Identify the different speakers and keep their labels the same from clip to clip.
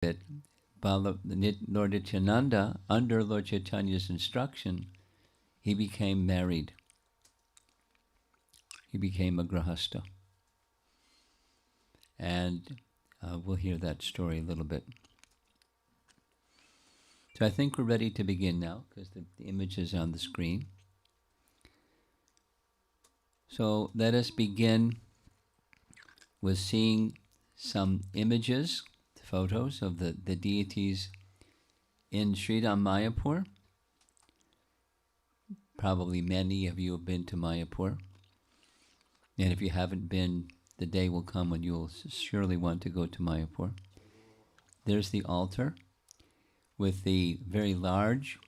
Speaker 1: that Lord Nityananda, under Lord Chaitanya's instruction, he became married. He became a grahastha. And we'll hear that story a little bit. So I think we're ready to begin now, because the image is on the screen. So let us begin with seeing some images, photos of the deities in Sridham Mayapur. Probably many of you have been to Mayapur. And if you haven't been, the day will come when you'll surely want to go to Mayapur. There's the altar with the very large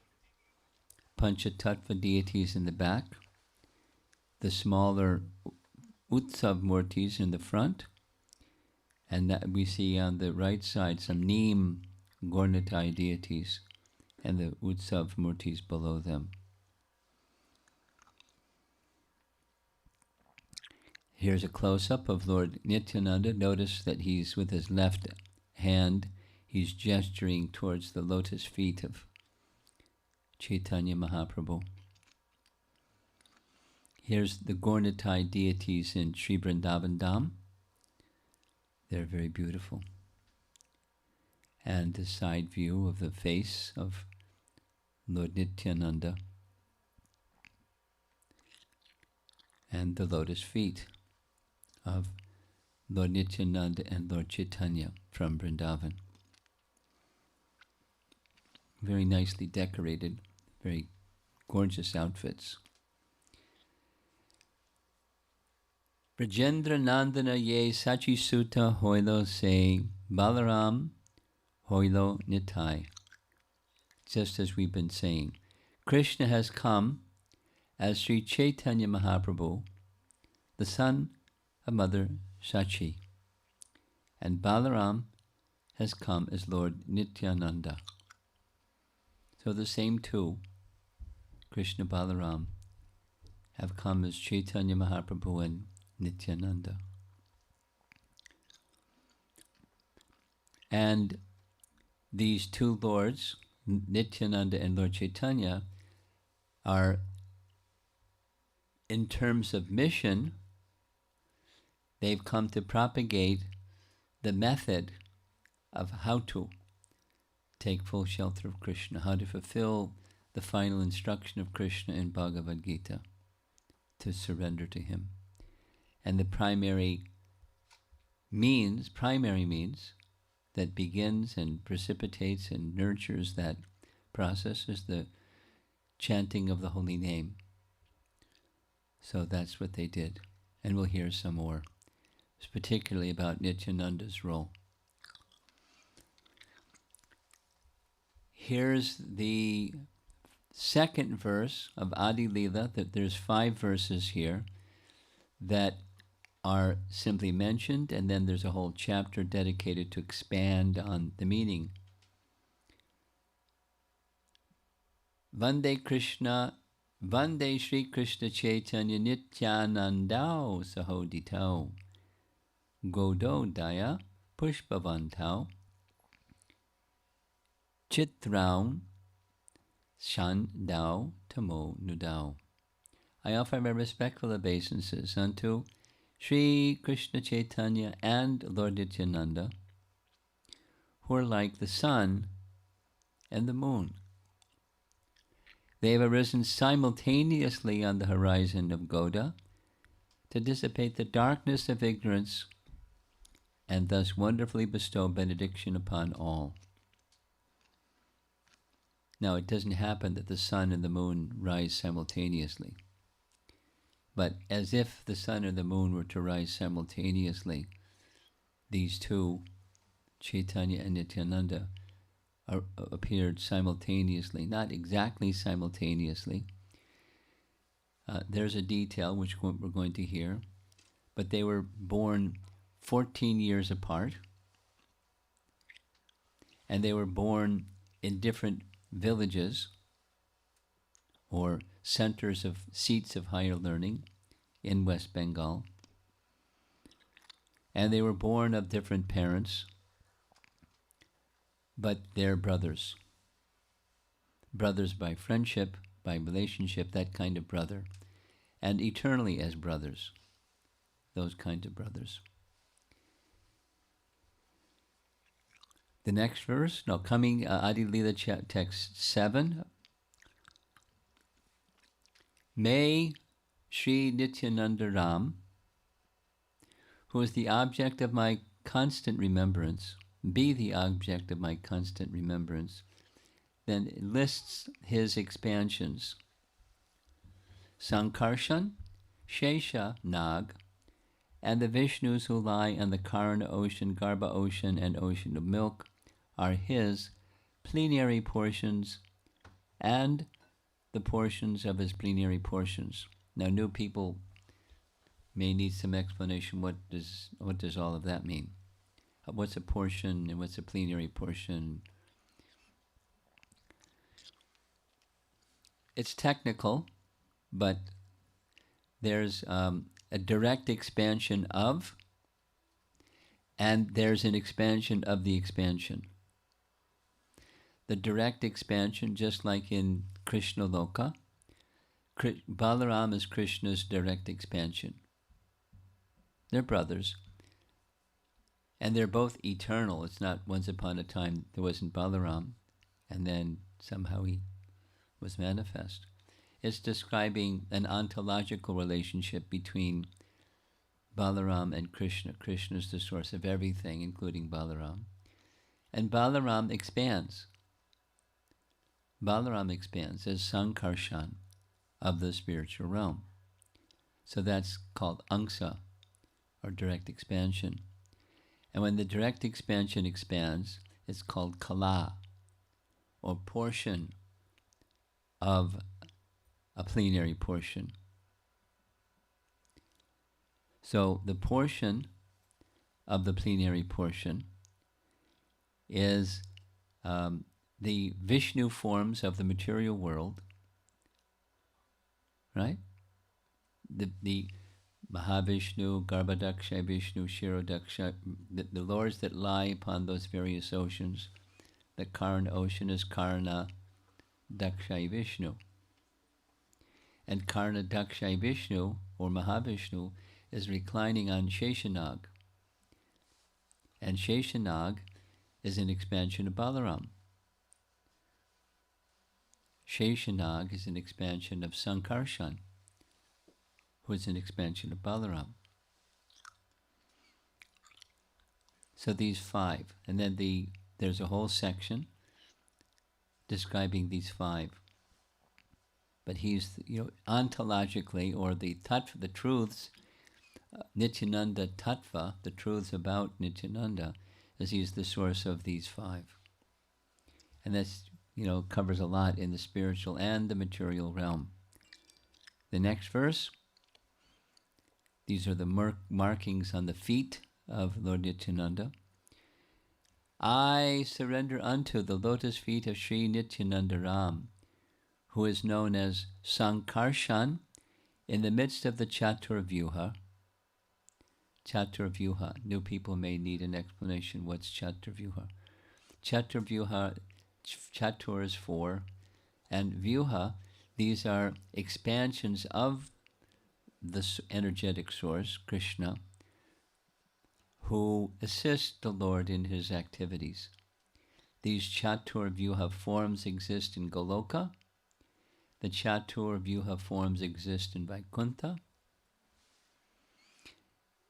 Speaker 1: Panchatattva deities in the back, the smaller Utsav Murtis in the front, and that we see on the right side some Neem Gornitai deities and the Utsav Murtis below them. Here's a close-up of Lord Nityananda. Notice that he's with his left hand, he's gesturing towards the lotus feet of Chaitanya Mahaprabhu. Here's the Gornitai deities in Sri Vrindavan Dham. They're very beautiful. And the side view of the face of Lord Nityananda and the lotus feet of Lord Nityananda and Lord Chaitanya from Vrindavan. Very nicely decorated, very gorgeous outfits. Brajendra Nandana ye Sachi Sutta Hoilo se Balaram Hoilo Nitai. Just as we've been saying, Krishna has come as Sri Chaitanya Mahaprabhu, the son of Mother Sachi, and Balaram has come as Lord Nityananda. So the same two, Krishna Balaram, have come as Chaitanya Mahaprabhu and Nityananda. And these two lords, Nityananda and Lord Chaitanya, are, in terms of mission, they've come to propagate the method of how to take full shelter of Krishna, how to fulfill the final instruction of Krishna in Bhagavad-Gita, to surrender to him. And the primary means that begins and precipitates and nurtures that process is the chanting of the holy name. So that's what they did. And we'll hear some more, particularly about Nityananda's role. Here's the second verse of Adi Leela. That there's 5 verses here that are simply mentioned, and then there's a whole chapter dedicated to expand on the meaning. Vande Krishna, Vande Shri Krishna Chaitanya Nityanandao Sahoditao Godo Daya Pushpavantao Chitraun Shandao Tamo Nudao. I offer my respectful obeisances unto Sri Krishna Chaitanya and Lord Nityananda, who are like the sun and the moon. They have arisen simultaneously on the horizon of Goda to dissipate the darkness of ignorance and thus wonderfully bestow benediction upon all. Now, it doesn't happen that the sun and the moon rise simultaneously. But as if the sun and the moon were to rise simultaneously, these two, Chaitanya and Nityananda, appeared simultaneously, not exactly simultaneously. There's a detail which we're going to hear, but they were born 14 years apart, and they were born in different villages or centers of seats of higher learning in West Bengal. And they were born of different parents. but they're brothers. Brothers by friendship, by relationship, that kind of brother. And eternally as brothers, those kinds of brothers. The next verse, now coming, Adi Lila text 7. May Sri Nityananda Ram, who is the object of my constant remembrance, be the object of my constant remembrance. Then it lists his expansions. Sankarshan, Shesha, Nag, and the Vishnus who lie on the Karna ocean, Garbha ocean, and ocean of milk are his plenary portions and the portions of his plenary portions. Now, new people may need some explanation. What does all of that mean? What's a portion and what's a plenary portion? It's technical, but there's a direct expansion of, and there's an expansion of the expansion. The direct expansion, just like in Krishna Loka, Balaram is Krishna's direct expansion. They're brothers, and they're both eternal. It's not once upon a time there wasn't Balaram, and then somehow he was manifest. It's describing an ontological relationship between Balaram and Krishna. Krishna is the source of everything, including Balaram. And Balaram expands. Balaram expands as Sankarshan of the spiritual realm. So that's called Angsa, or direct expansion. And when the direct expansion expands, it's called Kala, or portion of a plenary portion. So the portion of the plenary portion is the Vishnu forms of the material world, right? The Mahavishnu, Garbhadaksha Vishnu, Shirodaksha, the lords that lie upon those various oceans. The Karna ocean is Karna Daksha Vishnu. And Karna Daksha Vishnu, or Mahavishnu, is reclining on Sheshanag. And Sheshanag is an expansion of Balaram. Sheshanag is an expansion of Sankarshan, who is an expansion of Balaram. So these five. And then there's a whole section describing these five. But he's, ontologically, or the tattva, the truths, Nityananda tattva, the truths about Nityananda, is he's the source of these five. And that's, covers a lot in the spiritual and the material realm. The next verse, these are the markings on the feet of Lord Nityananda. I surrender unto the lotus feet of Sri Nityananda Ram, who is known as Sankarshan in the midst of the Chaturvyuha. Chaturvyuha. New people may need an explanation. What's Chaturvyuha? Chaturvyuha, Chatur is four, and Vyuha, these are expansions of the energetic source, Krishna, who assists the Lord in his activities. These Chaturvyuha forms exist in Goloka. The Chaturvyuha forms exist in Vaikuntha.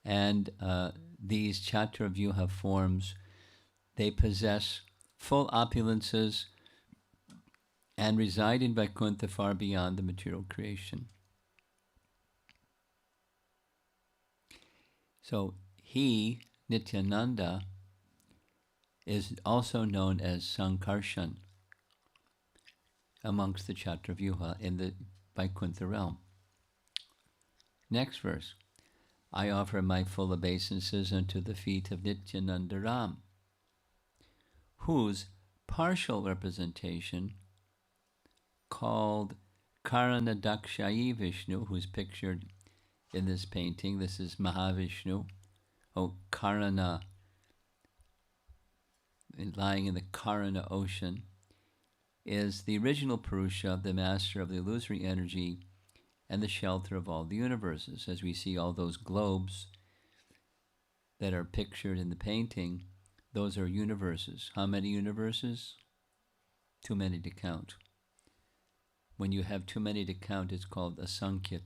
Speaker 1: And these Chaturvyuha forms, they possess full opulences and reside in Vaikuntha far beyond the material creation. So he, Nityananda, is also known as Sankarshan amongst the Chaturvyuha in the Vaikuntha realm. Next verse. I offer my full obeisances unto the feet of Nityananda Ram, whose partial representation, called Karana Dakshayi Vishnu, who's pictured in this painting, this is Mahavishnu, Karana, lying in the Karana ocean, is the original Purusha, the master of the illusory energy and the shelter of all the universes. As we see all those globes that are pictured in the painting, those are universes. How many universes? Too many to count. When you have too many to count, it's called asankhya.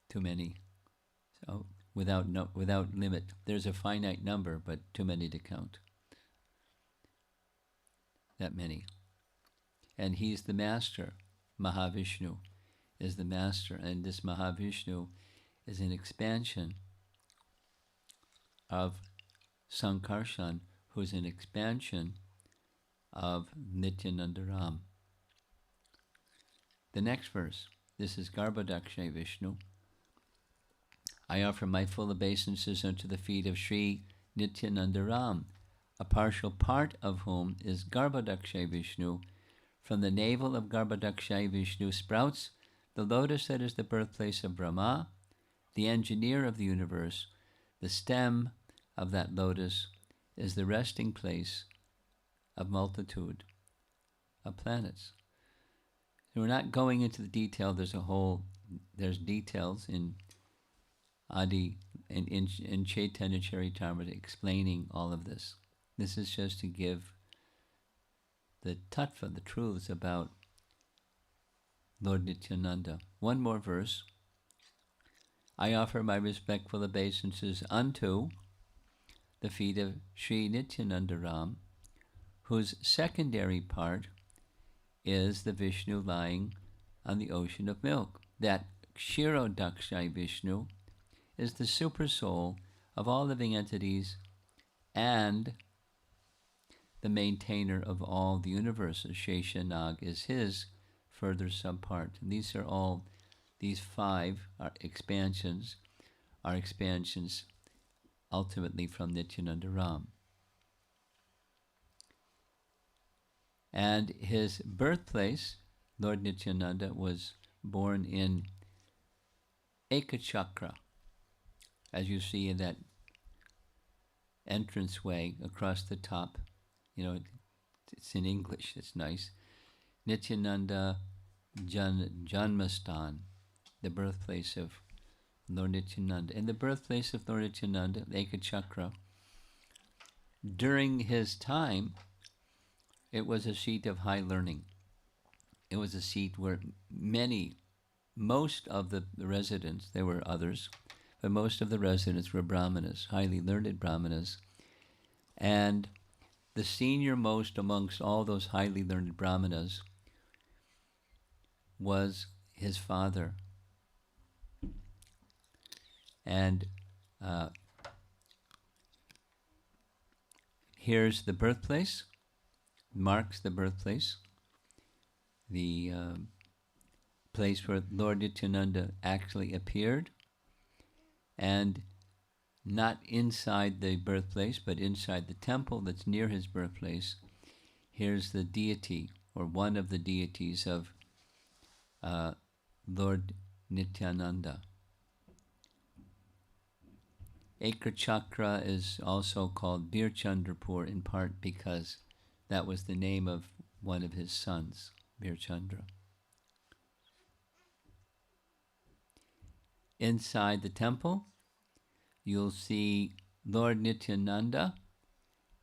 Speaker 1: Too many. So without limit. There's a finite number, but too many to count. That many. And he's the master. Mahavishnu is the master. And this Mahavishnu is an expansion of Sankarshan, who's an expansion of Nityananda Ram. The next verse, this is Garbhodakshay Vishnu. I offer my full obeisances unto the feet of Sri Nityananda Ram, a partial part of whom is Garbhodakshay Vishnu. From the navel of Garbhodakshay Vishnu sprouts the lotus that is the birthplace of Brahma, the engineer of the universe. The stem of that lotus is the resting place of multitude of planets. So we're not going into the detail. There's details in Adi and in Chaitanya Charitamrita explaining all of this. This is just to give the tattva, the truths about Lord Nityananda. One more verse. I offer my respectful obeisances unto the feet of Sri Nityananda Ram, whose secondary part is the Vishnu lying on the ocean of milk. That Kshirodakshay Vishnu is the super soul of all living entities and the maintainer of all the universes. Sheshanag is his further subpart. And these five are expansions ultimately from Nityananda Ram. And his birthplace, Lord Nityananda, was born in Ekachakra, as you see in that entranceway across the top. It's in English, it's nice. Nityananda Janmastan, the birthplace of Lord Nityananda. And the birthplace of Lord Nityananda, Ekachakra, during his time, it was a seat of high learning. It was a seat where most of the residents, there were others, but most of the residents were Brahmanas, highly learned Brahmanas. And the senior most amongst all those highly learned Brahmanas was his father. And here's the birthplace, marks the birthplace, the place where Lord Nityananda actually appeared, and not inside the birthplace, but inside the temple that's near his birthplace. Here's the deity, or one of the deities of Lord Nityananda. Ekar Chakra is also called Bir Chandrapur, in part because that was the name of one of his sons, Bir Chandra. Inside the temple, you'll see Lord Nityananda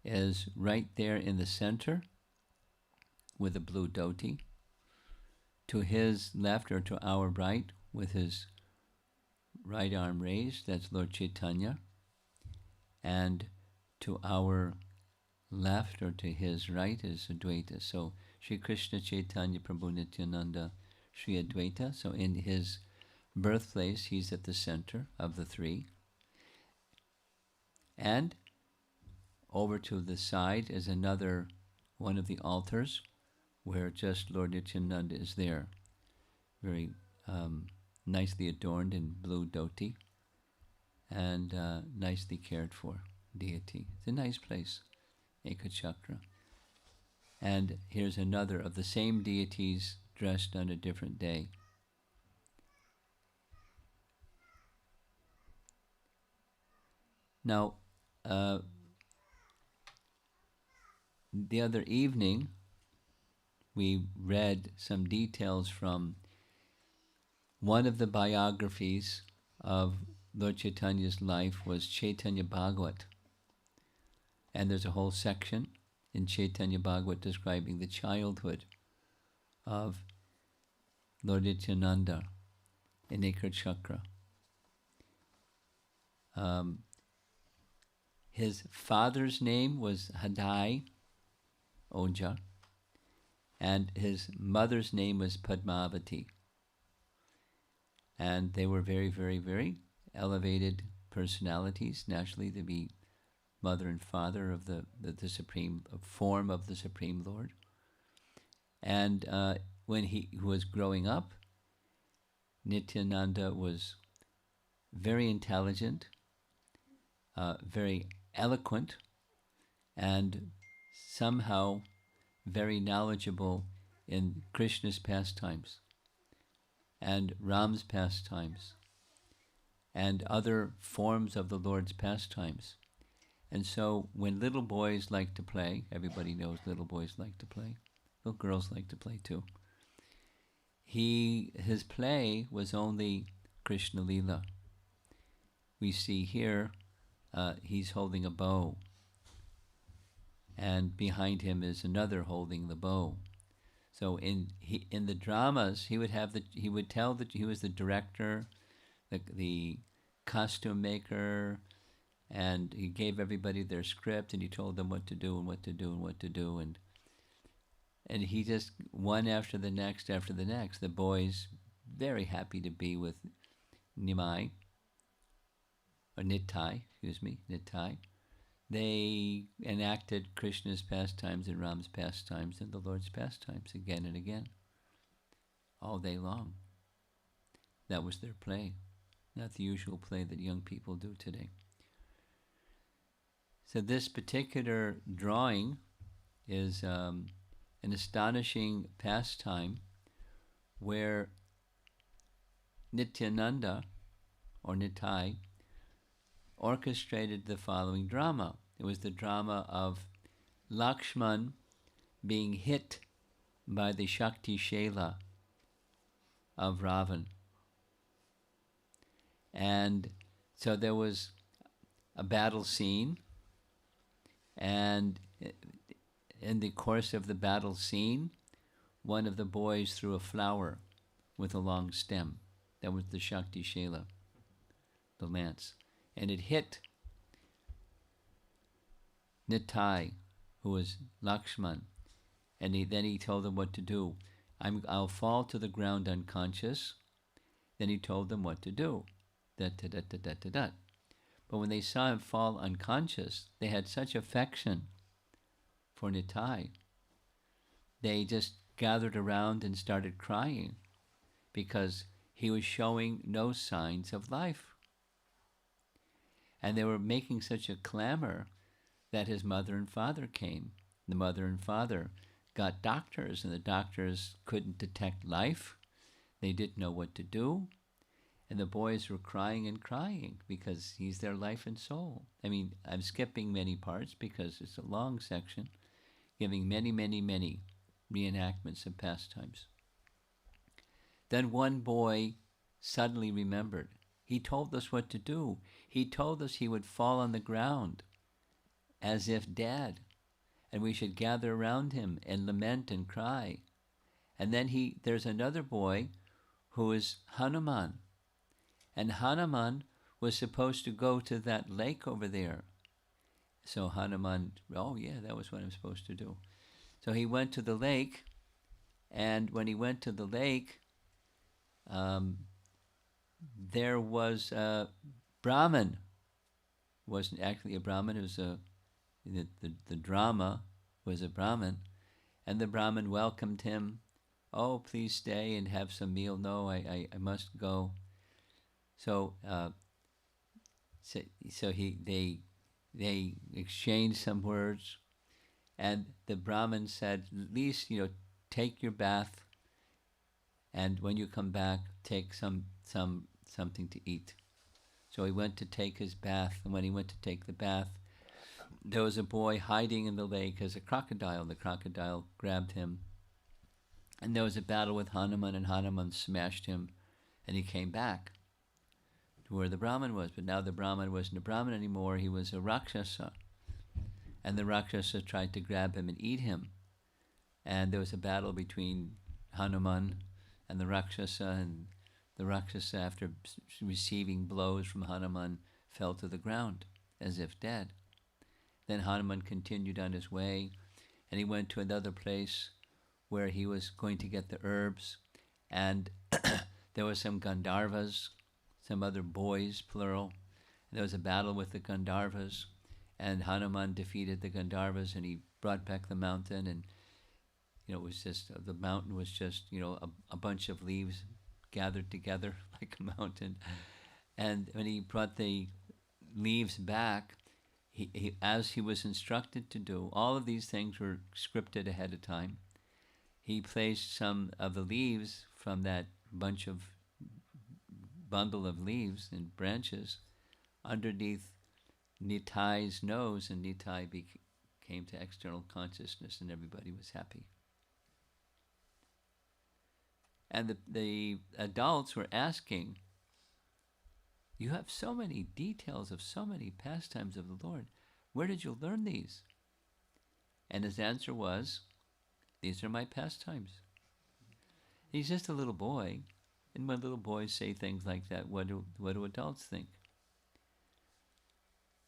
Speaker 1: is right there in the center with a blue dhoti. To his left, or to our right, with his right arm raised, that's Lord Chaitanya. And to our left, or to his right, is Advaita. So Sri Krishna Chaitanya Prabhu Nityananda Sri Advaita. So in his birthplace, he's at the center of the three. And over to the side is another one of the altars where just Lord Nityananda is there, very nicely adorned in blue dhoti and nicely cared for deity. It's a nice place, Ekachakra. And here's another of the same deities dressed on a different day. Now, the other evening, we read some details from one of the biographies of Lord Chaitanya's life was Chaitanya Bhagavat. And there's a whole section in Chaitanya Bhagavat describing the childhood of Lord Nityananda in Ekar Chakra. His father's name was Hadai Oja, and his mother's name was Padmavati. And they were very, very, very elevated personalities, naturally, to be mother and father of the supreme form of the Supreme Lord. And when he was growing up, Nityananda was very intelligent, very eloquent, and somehow very knowledgeable in Krishna's pastimes and Ram's pastimes and other forms of the Lord's pastimes. And so when little boys like to play, everybody knows little boys like to play, little girls like to play too, his play was only Krishna Lila. We see here he's holding a bow, and behind him is another holding the bow. So in the dramas, he would tell that he was the director, the costume maker, and he gave everybody their script, and he told them what to do and what to do and what to do, and he just one after the next, the boys very happy to be with Nitai. They enacted Krishna's pastimes and Ram's pastimes and the Lord's pastimes again and again, all day long. That was their play, not the usual play that young people do today. So this particular drawing is an astonishing pastime where Nityananda, or Nitai, orchestrated the following drama. It was the drama of Lakshman being hit by the Shakti Shela of Ravan. And so there was a battle scene, and in the course of the battle scene, one of the boys threw a flower with a long stem. That was the Shakti Shela, the lance. And it hit Nitai, who was Lakshman, and then he told them what to do. I'll fall to the ground unconscious. Then he told them what to do. But when they saw him fall unconscious, they had such affection for Nitai. They just gathered around and started crying because he was showing no signs of life. And they were making such a clamor that his mother and father came. The mother and father got doctors, and the doctors couldn't detect life. They didn't know what to do. And the boys were crying and crying because he's their life and soul. I mean, I'm skipping many parts because it's a long section, giving many, many, many reenactments of pastimes. Then one boy suddenly remembered. He told us what to do. He told us he would fall on the ground as if dead, and we should gather around him and lament and cry. And then there's another boy who is Hanuman, and Hanuman was supposed to go to that lake over there. So Hanuman, oh yeah, that was what I'm supposed to do. So he went to the lake, and when he went to the lake, there was a Brahmin. Wasn't actually a Brahmin. It was the drama was a Brahmin, and the Brahmin welcomed him. Oh, please stay and have some meal. No, I must go. So they exchanged some words, and the Brahmin said, at least take your bath, and when you come back, take something to eat. So he went to take his bath, and when he went to take the bath, there was a boy hiding in the lake as a crocodile. The crocodile grabbed him. And there was a battle with Hanuman, and Hanuman smashed him, and he came back to where the Brahman was. But now the Brahman wasn't a Brahman anymore, he was a Rakshasa. And the Rakshasa tried to grab him and eat him. And there was a battle between Hanuman and the Rakshasa, and the Rakshasa, after receiving blows from Hanuman, fell to the ground as if dead. Then Hanuman continued on his way, and he went to another place where he was going to get the herbs, and there were some Gandharvas, some other boys, plural. There was a battle with the Gandharvas, and Hanuman defeated the Gandharvas, and he brought back the mountain, and it was just, the mountain was just, a bunch of leaves gathered together like a mountain. And when he brought the leaves back, he as he was instructed to do, all of these things were scripted ahead of time. He placed some of the leaves from that bundle of leaves and branches underneath Nitai's nose, and Nitai came to external consciousness, and everybody was happy. And the adults were asking, "You have so many details of so many pastimes of the Lord. Where did you learn these?" And his answer was, "These are my pastimes." He's just a little boy, and when little boys say things like that, what do adults think?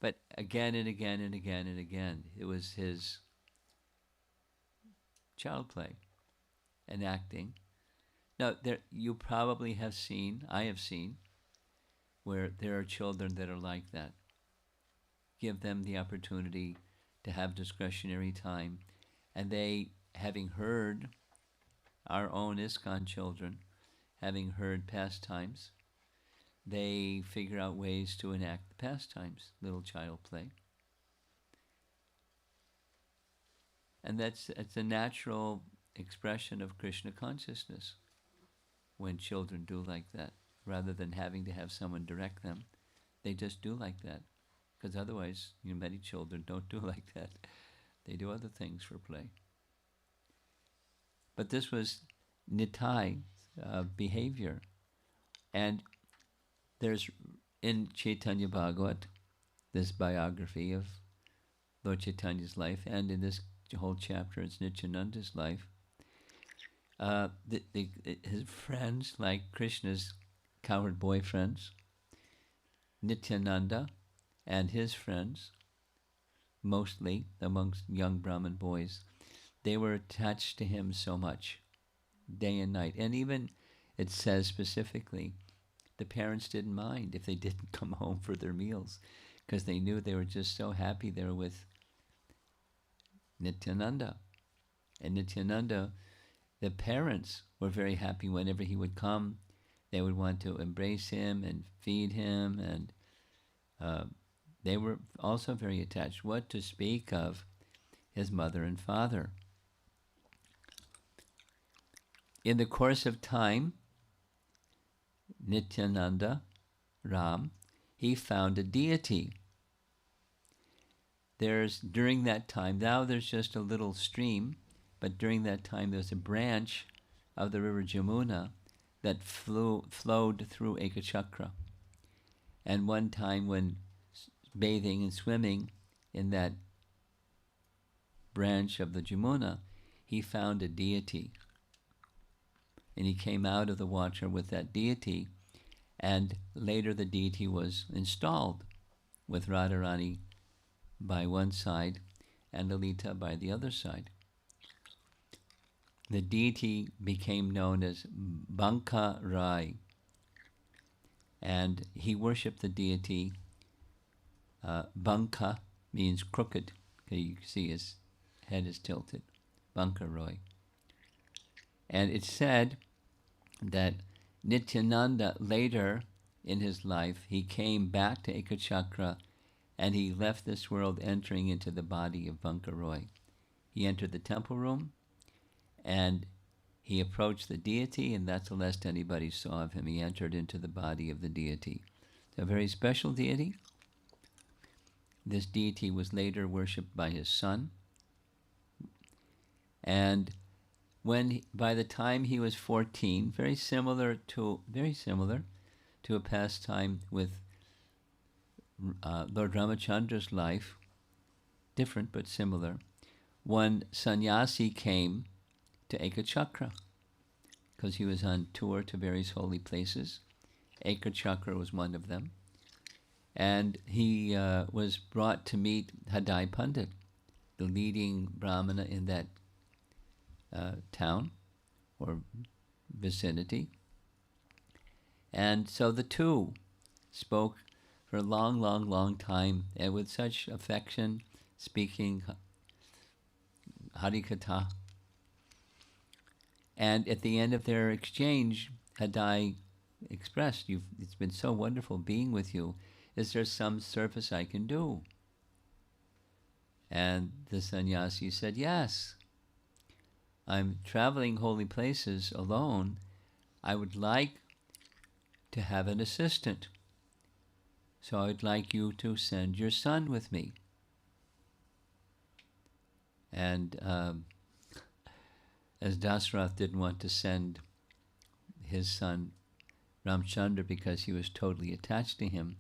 Speaker 1: But again and again and again and again, it was his child play and acting. Now, you probably have seen, I have seen, where there are children that are like that. Give them the opportunity to have discretionary time, and they, having heard our own ISKCON children, having heard pastimes, they figure out ways to enact the pastimes, little child play. And it's a natural expression of Krishna consciousness when children do like that. Rather than having to have someone direct them, they just do like that. Because otherwise, many children don't do like that. They do other things for play. But this was Nitai's behavior. And there's, in Chaitanya Bhagavat, this biography of Lord Chaitanya's life, and in this whole chapter, it's Nityananda's life. His friends, like Krishna's cowherd boyfriends, Nityananda and his friends, mostly amongst young Brahmin boys, they were attached to him so much, day and night. And even, it says specifically, the parents didn't mind if they didn't come home for their meals, because they knew they were just so happy they were with Nityananda. And Nityananda, the parents were very happy whenever he would come. They would want to embrace him and feed him, and they were also very attached. What to speak of his mother and father? In the course of time, Nityananda, Ram, he found a deity. During that time, now there's just a little stream, but during that time there's a branch of the river Jamuna that flowed through Ekachakra. And one time when bathing and swimming in that branch of the Jamuna, he found a deity. And he came out of the water with that deity, and later the deity was installed with Radharani by one side and Lalita by the other side. The deity became known as Banka Rai, and he worshipped the deity. Banka means crooked. Okay, you can see his head is tilted. Banka Rai. And it's said that Nityananda later in his life, he came back to Ekachakra, and he left this world entering into the body of Banka Rai. He entered the temple room, and he approached the deity, and that's the last anybody saw of him. He entered into the body of the deity. It's a very special deity. This deity was later worshipped by his son. And by the time he was 14, very similar to a pastime with Lord Ramachandra's life, different but similar. One sannyasi came to Ekachakra because he was on tour to various holy places. Ekachakra was one of them. And he was brought to meet Hadai Pandit, the leading Brahmana in that town or vicinity. And so the two spoke for a long, long, long time, and with such affection, speaking Harikatha. And at the end of their exchange, Hadai expressed, it's been so wonderful being with you. Is there some service I can do? And the sannyasi said, yes. I'm traveling holy places alone. I would like to have an assistant. So I'd like you to send your son with me. And as Dasarath didn't want to send his son Ramchandra because he was totally attached to him,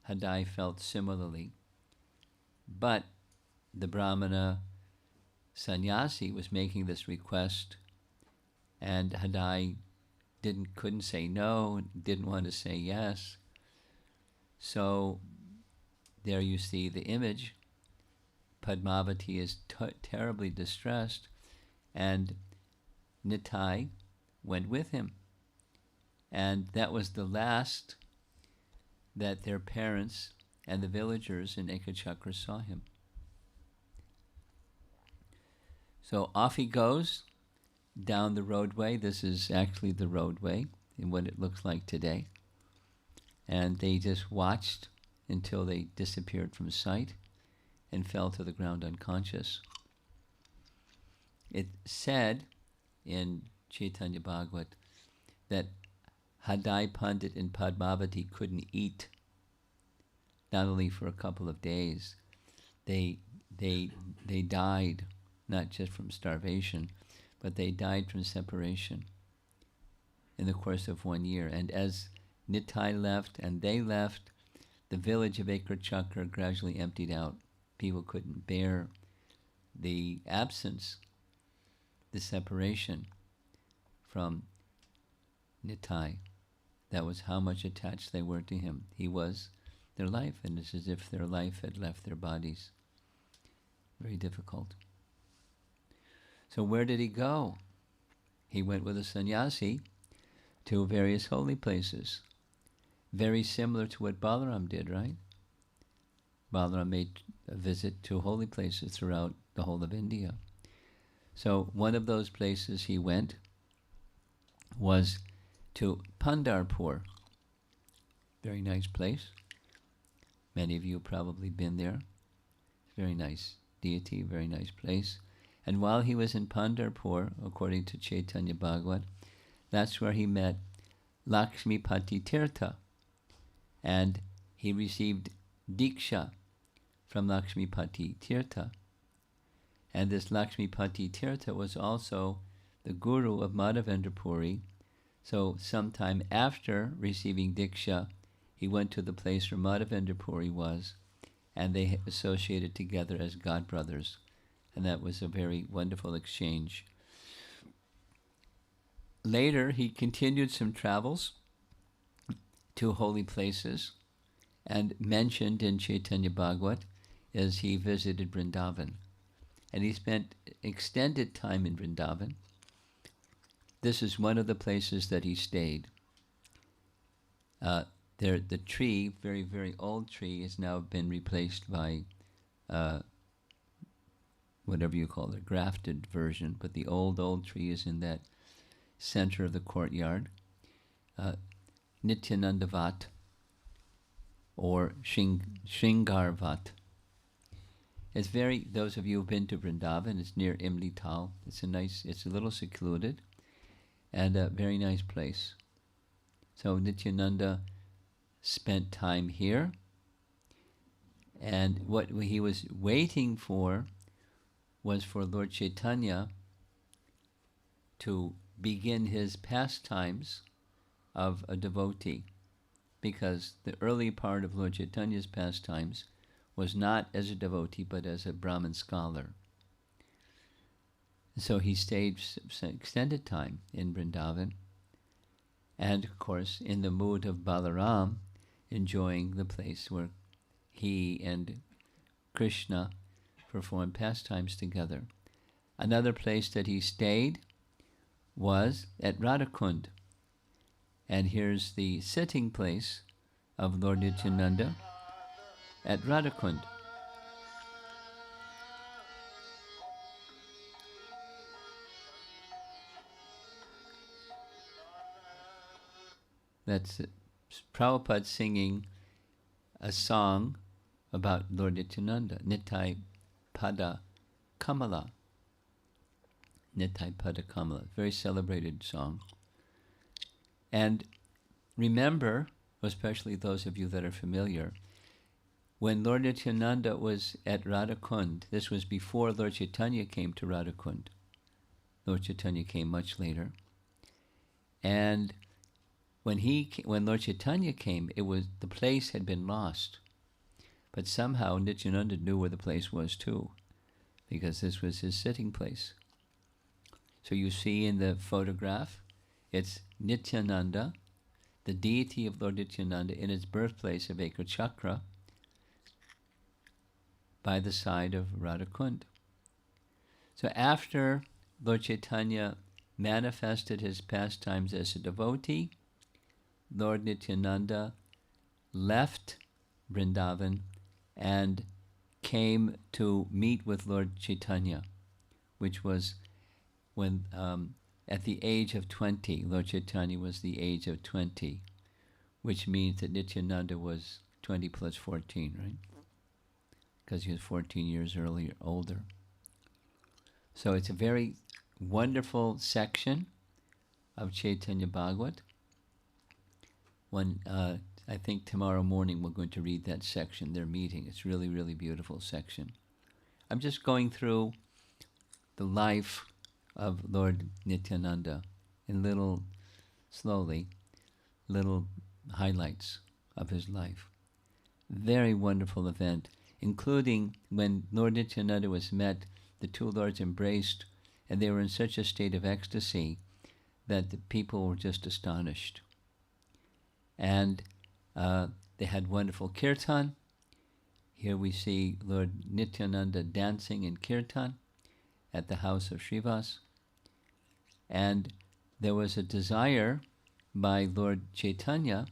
Speaker 1: Hadai felt similarly. But the Brahmana sannyasi was making this request, and Hadai couldn't say no, didn't want to say yes. So there you see the image. Padmavati is terribly distressed, and Nitai went with him. And that was the last that their parents and the villagers in Ekachakra saw him. So off he goes down the roadway. This is actually the roadway in what it looks like today. And they just watched until they disappeared from sight and fell to the ground unconscious. It said in Chaitanya Bhagavat that Hadai Pandit and Padmavati couldn't eat, not only for a couple of days. They died, not just from starvation, but they died from separation in the course of 1 year. And as Nitai left and they left, the village of Ekachakra gradually emptied out. People couldn't bear the absence, the separation from Nitai. That was how much attached they were to him. He was their life, and it's as if their life had left their bodies. Very difficult. So where did he go? He went with a sannyasi to various holy places. Very similar to what Balaram did, right? Balaram made a visit to holy places throughout the whole of India. So one of those places he went was to Pandharpur. Very nice place. Many of you have probably been there. Very nice deity, very nice place. And while he was in Pandharpur, according to Chaitanya Bhagavat, that's where he met Lakshmipati Tirtha. And he received Diksha from Lakshmipati Tirtha. And this Lakshmipati Tirtha was also the guru of Madhavendra Puri. So sometime after receiving Diksha, he went to the place where Madhavendra Puri was, and they associated together as godbrothers. And that was a very wonderful exchange. Later, he continued some travels to holy places, and mentioned in Chaitanya Bhagavat as he visited Vrindavan. And he spent extended time in Vrindavan. This is one of the places that he stayed. The tree, very, very old tree, has now been replaced by whatever you call it, grafted version, but the old tree is in that center of the courtyard. Nityananda Vat, or Shringar Vat. It's those of you who've been to Vrindavan, it's near Imli Tal. It's a little secluded, and a very nice place. So Nityananda spent time here, And what he was waiting for was for Lord Chaitanya to begin his pastimes of a devotee, because the early part of Lord Chaitanya's pastimes was not as a devotee but as a Brahmin scholar. So he stayed extended time in Vrindavan, and of course in the mood of Balaram, enjoying the place where he and Krishna performed pastimes together. Another place that he stayed was at Radhakund. And here's the sitting place of Lord Nityananda at Radhakund. That's Prabhupada singing a song about Lord Nityananda, Nitai Pada Kamala. Nitai Pada Kamala, very celebrated song. And remember, especially those of you that are familiar, when Lord Nityananda was at Radhakund, this was before Lord Chaitanya came to Radhakund. Lord Chaitanya came much later. And when Lord Chaitanya came, the place had been lost. But somehow Nityananda knew where the place was too, because this was his sitting place. So you see in the photograph, it's Nityananda, the deity of Lord Nityananda, in its birthplace of Ekachakra, by the side of Radhakund. So after Lord Chaitanya manifested his pastimes as a devotee, Lord Nityananda left Vrindavan and came to meet with Lord Chaitanya, which was when at the age of 20, Lord Chaitanya was the age of 20, which means that Nityananda was 20 plus 14, right? Because he was 14 years older. So it's a very wonderful section of Chaitanya Bhagavat. I think tomorrow morning we're going to read that section, their meeting. It's really, really beautiful section. I'm just going through the life of Lord Nityananda in little highlights of his life. Very wonderful event, including when Lord Nityananda was met, the two lords embraced, and they were in such a state of ecstasy that the people were just astonished. And they had wonderful kirtan. Here we see Lord Nityananda dancing in kirtan at the house of Srivas. And there was a desire by Lord Chaitanya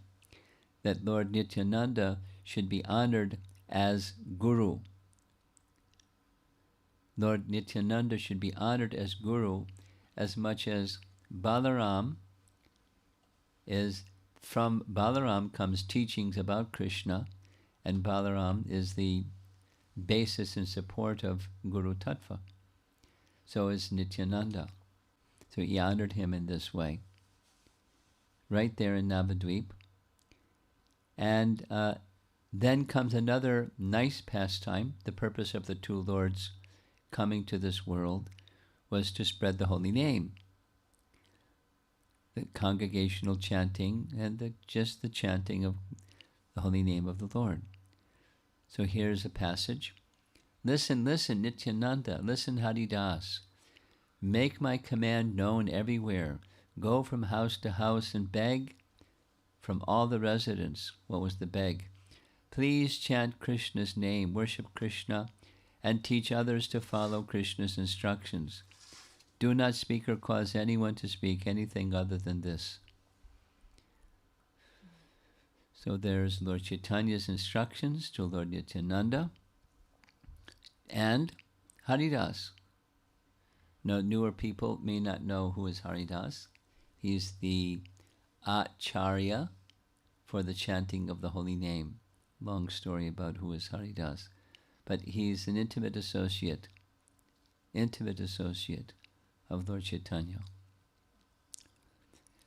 Speaker 1: that Lord Nityananda should be honored as Guru. Lord Nityananda should be honored as Guru as much as Balaram is. From Balaram comes teachings about Krishna, and Balaram is the basis and support of Guru Tattva. So is Nityananda. So he honored him in this way, right there in Navadvip. And then comes another nice pastime. The purpose of the two lords coming to this world was to spread the holy name. The congregational chanting and just the chanting of the holy name of the Lord. So here's a passage. Listen, listen, Nityananda, listen, Haridas. Make my command known everywhere. Go from house to house and beg from all the residents. What was the beg? Please chant Krishna's name, worship Krishna, and teach others to follow Krishna's instructions. Do not speak or cause anyone to speak anything other than this. So there's Lord Chaitanya's instructions to Lord Nityananda and Haridas. Now, newer people may not know who is Haridas. He's the Acharya for the chanting of the holy name. Long story about who is Haridas. But he's an intimate associate of Lord Chaitanya.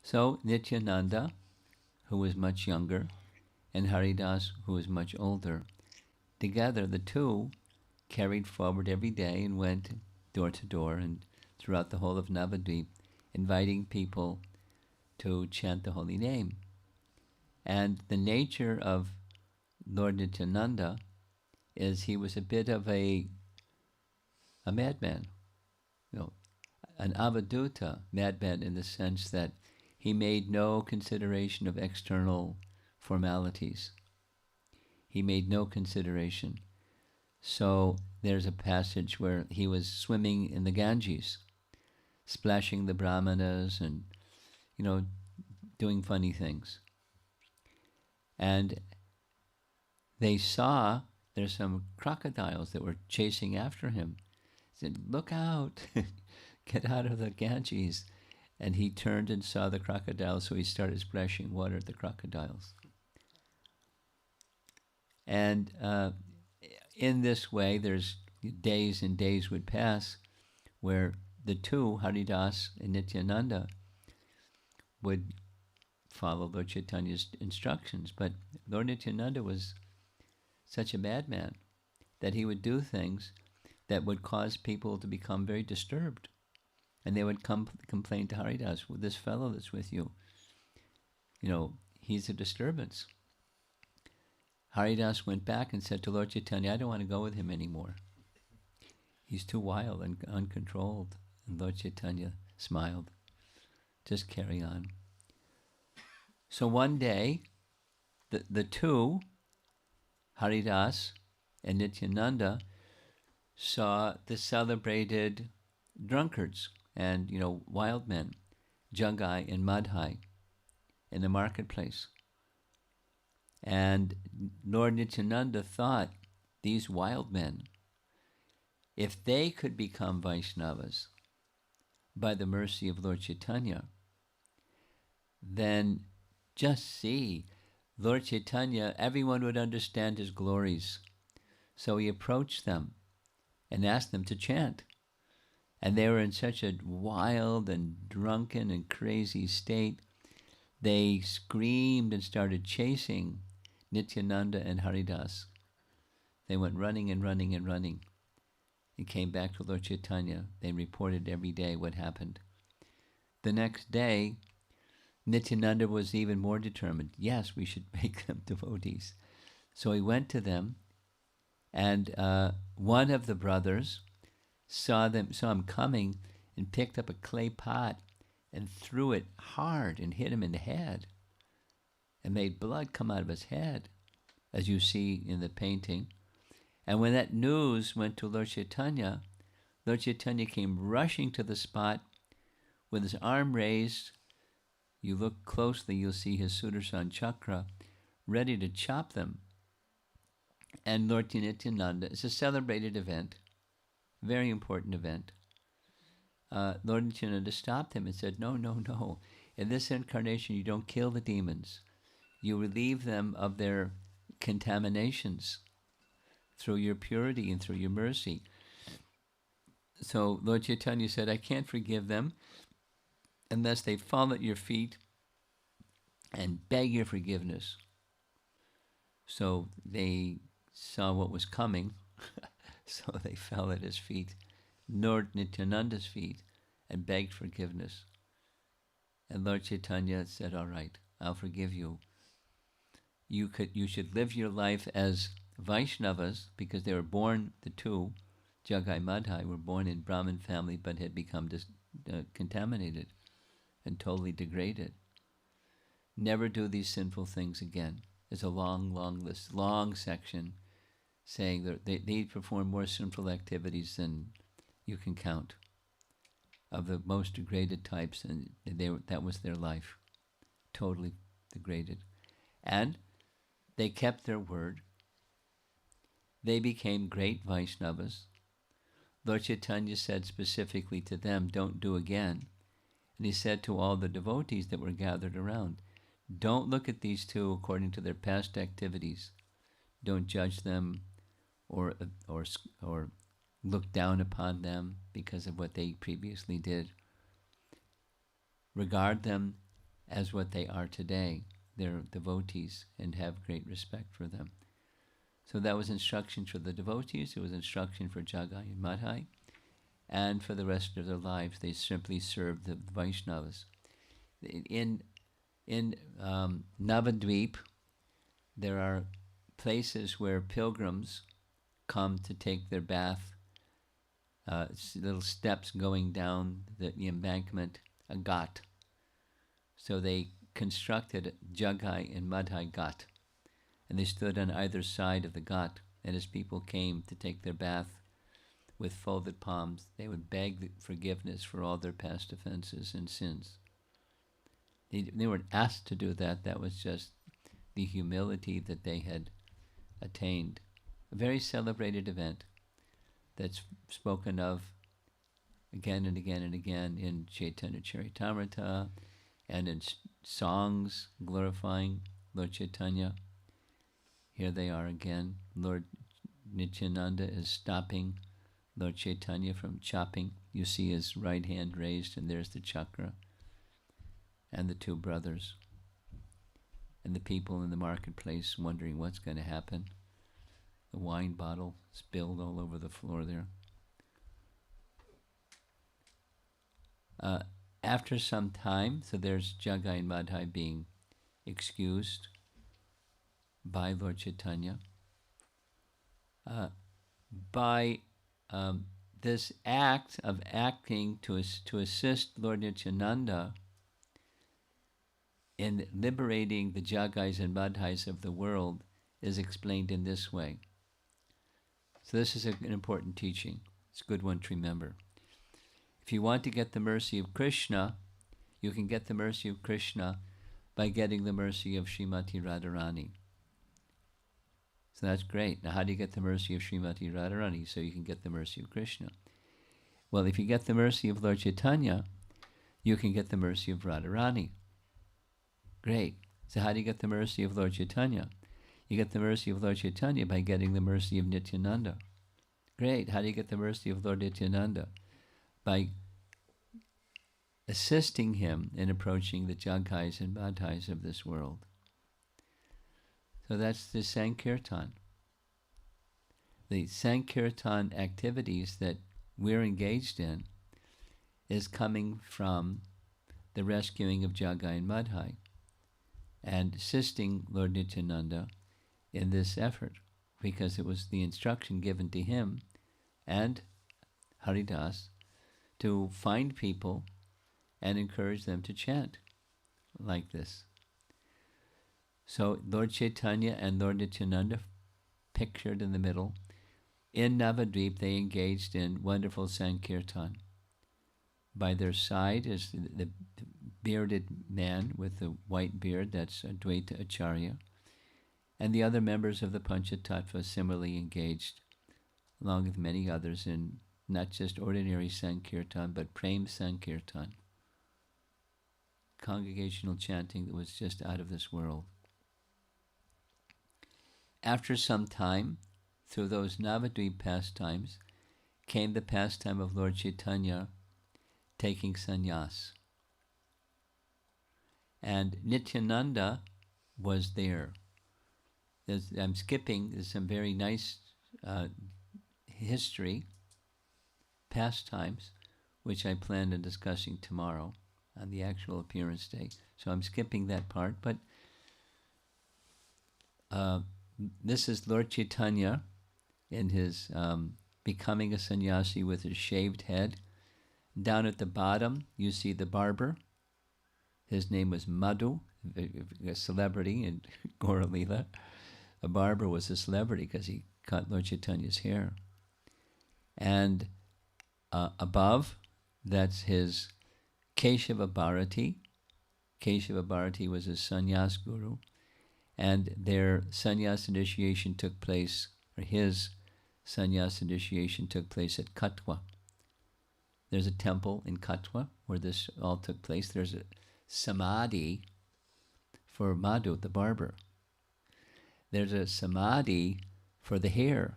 Speaker 1: So Nityananda, who was much younger, and Haridas, who was much older, together, the two carried forward every day and went door to door and throughout the whole of Navadvip, inviting people to chant the holy name. And the nature of Lord Nityananda is he was a bit of a madman, an avaduta, madman in the sense that he made no consideration of external formalities. He made no consideration. So there's a passage where he was swimming in the Ganges, splashing the brahmanas and, doing funny things. And they saw there's some crocodiles that were chasing after him. He said, "Look out, get out of the Ganges." And he turned and saw the crocodiles, so he started splashing water at the crocodiles. And in this way, there's days and days would pass where the two, Haridas and Nityananda, would follow Lord Chaitanya's instructions. But Lord Nityananda was such a madman that he would do things that would cause people to become very disturbed. And they would complain to Haridas, "Well, this fellow that's with you, he's a disturbance." Haridas went back and said to Lord Chaitanya, "I don't want to go with him anymore. He's too wild and uncontrolled." And Lord Chaitanya smiled. "Just carry on." So one day, the two, Haridas and Nityananda, saw the celebrated drunkards and, wild men, Jagai and Madhai, in the marketplace. And Lord Nityananda thought, these wild men, if they could become Vaishnavas by the mercy of Lord Chaitanya, then just see, Lord Chaitanya, everyone would understand his glories. So he approached them and asked them to chant. And they were in such a wild and drunken and crazy state, they screamed and started chasing Nityananda and Haridas. They went running and running and running and came back to Lord Chaitanya. They reported every day what happened. The next day, Nityananda was even more determined. Yes, we should make them devotees. So he went to them, and one of the brothers saw him coming and picked up a clay pot and threw it hard and hit him in the head and made blood come out of his head, as you see in the painting. And when that news went to Lord Chaitanya came rushing to the spot with his arm raised. You look closely, you'll see his Sudarshan chakra ready to chop them. And Lord Nityananda, it's a celebrated event, very important event. Lord Nityananda stopped him and said, no. In this incarnation, you don't kill the demons. You relieve them of their contaminations through your purity and through your mercy. So Lord Chaitanya said, I can't forgive them unless they fall at your feet and beg your forgiveness. So they saw what was coming, so they fell at his feet, Lord Nityananda's feet, and begged forgiveness. And Lord Chaitanya said, all right, I'll forgive you. You should live your life as Vaishnavas, because they were born, the two, Jagai Madhai, were born in Brahmin family but had become contaminated and totally degraded. Never do these sinful things again. There's a long list, long section saying that they perform more sinful activities than you can count, of the most degraded types, and that was their life, totally degraded. And they kept their word. They became great Vaishnavas. Lord Chaitanya said specifically to them, don't do again. And he said to all the devotees that were gathered around, don't look at these two according to their past activities. Don't judge them or look down upon them because of what they previously did. Regard them as what they are today. They're devotees, and have great respect for them. So that was instruction for the devotees, it was instruction for Jagai and Madhai, and for the rest of their lives they simply served the Vaishnavas. In Navadvip, there are places where pilgrims come to take their bath, little steps going down the embankment, a ghat. So they constructed Jagai and Madhai ghat, and they stood on either side of the ghat, and as people came to take their bath with folded palms, they would beg forgiveness for all their past offenses and sins. They weren't asked to do that, that was just the humility that they had attained. A very celebrated event that's spoken of again and again and again in Chaitanya Charitamrita and in songs glorifying Lord Chaitanya. Here they are again. Lord Nityananda is stopping Lord Chaitanya from chopping. You see his right hand raised, and there's the chakra. And the two brothers. And the people in the marketplace wondering what's going to happen. The wine bottle spilled all over the floor there. After some time, so there's Jagai and Madhai being excused by Lord Chaitanya. By this act of acting to assist Lord Nityananda in liberating the Jagais and Madhais of the world is explained in this way. So this is an important teaching. It's a good one to remember. If you want to get the mercy of Krishna, you can get the mercy of Krishna by getting the mercy of Srimati Radharani. So that's great. Now how do you get the mercy of Srimati Radharani? So you can get the mercy of Krishna. Well, if you get the mercy of Lord Chaitanya, you can get the mercy of Radharani. Great. So how do you get the mercy of Lord Chaitanya? You get the mercy of Lord Chaitanya by getting the mercy of Nityananda. Great. How do you get the mercy of Lord Nityananda? By assisting him in approaching the Jagais and Madhais of this world. So that's the Sankirtan. The Sankirtan activities that we're engaged in is coming from the rescuing of Jagai and Madhai and assisting Lord Nityananda in this effort, because it was the instruction given to him and Haridas to find people and encourage them to chant like this. So Lord Chaitanya and Lord Nityananda, pictured in the middle, in Navadvip they engaged in wonderful Sankirtan. By their side is the bearded man with the white beard, that's Advaita Acharya, and the other members of the Panchatattva similarly engaged, along with many others, in not just ordinary Sankirtan, but Prem Sankirtan, congregational chanting that was just out of this world. After some time, through those Navadvip pastimes, came the pastime of Lord Chaitanya taking sannyas. And Nityananda was there. I'm skipping, there's some very nice history, pastimes, which I plan on discussing tomorrow on the actual appearance day. So I'm skipping that part, but this is Lord Chaitanya in his becoming a sannyasi with his shaved head. Down at the bottom, you see the barber. His name was Madhu, a celebrity in Gaura Leela. A barber was a celebrity because he cut Lord Chaitanya's hair. And above, that's his Keshava Bharati. Keshava Bharati was his sannyas guru. And their sannyas initiation took place, or his sannyas initiation took place at Katwa. There's a temple in Katwa where this all took place. There's a samadhi for Madhu, the barber. There's a samadhi for the hair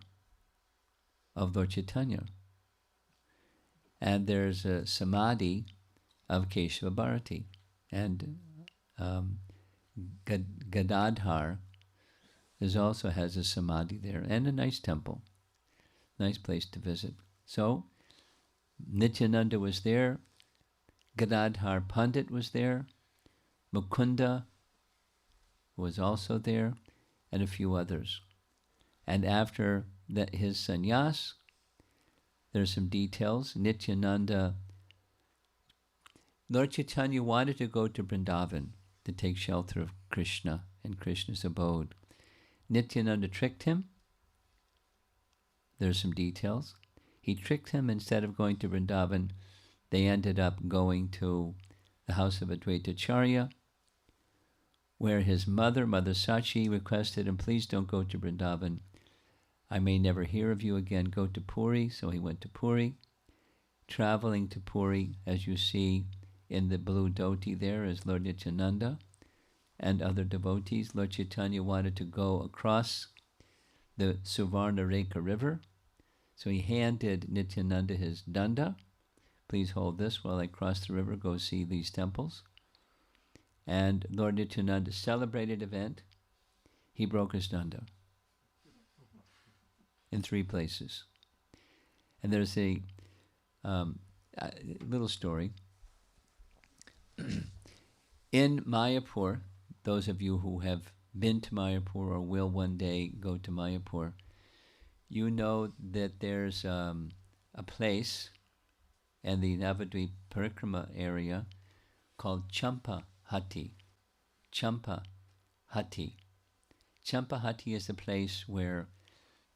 Speaker 1: of Lord Chaitanya. And there's a samadhi of Keshava Bharati. And Gadadhar, also has a samadhi there and a nice temple, nice place to visit. So Nityananda was there, Gadadhar Pandit was there, Mukunda was also there, and a few others. And after his sannyas, there's some details. Nityananda, Lord Chaitanya wanted to go to Vrindavan to take shelter of Krishna and Krishna's abode. Nityananda tricked him. There's some details. He tricked him. Instead of going to Vrindavan, they ended up going to the house of Advaitacharya, where his mother, Mother Sachi, requested him, please don't go to Vrindavan. I may never hear of you again. Go to Puri. So he went to Puri. Traveling to Puri, as you see in the blue dhoti there, is Lord Nityananda and other devotees. Lord Chaitanya wanted to go across the Suvarnareka river. So he handed Nityananda his danda. Please hold this while I cross the river, go see these temples. And Lord Nityananda celebrated event. He broke his danda in 3 places. And there's a little story. In Mayapur, those of you who have been to Mayapur or will one day go to Mayapur, you know that there's a place in the Navadvip Parikrama area called Champahati. Champahati. Champahati is a place where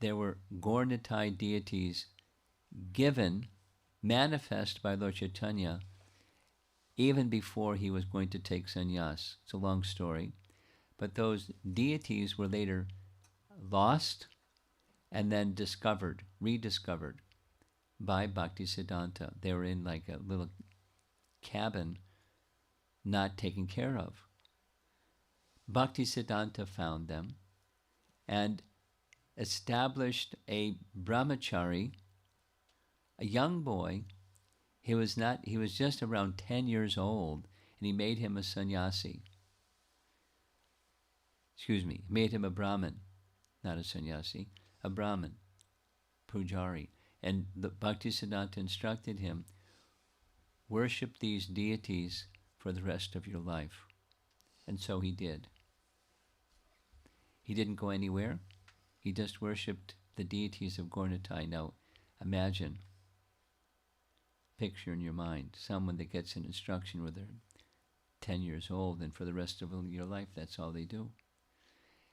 Speaker 1: there were Gaur-Nitai deities given, manifest by Lord Chaitanya, even before he was going to take sannyas. It's a long story. But those deities were later lost and then discovered, rediscovered by Bhaktisiddhanta. They were in like a little cabin, not taken care of. Bhaktisiddhanta found them and established a brahmachari, a young boy. He was just around 10 years old, and he made him a sannyasi. Made him a Brahmin, not a sannyasi, a Brahmin, pujari. And the Bhaktisiddhanta instructed him, worship these deities for the rest of your life. And so he did. He didn't go anywhere. He just worshipped the deities of Gaur-Nitai. Now, imagine, picture in your mind, someone that gets an instruction when they're 10 years old, and for the rest of your life, that's all they do.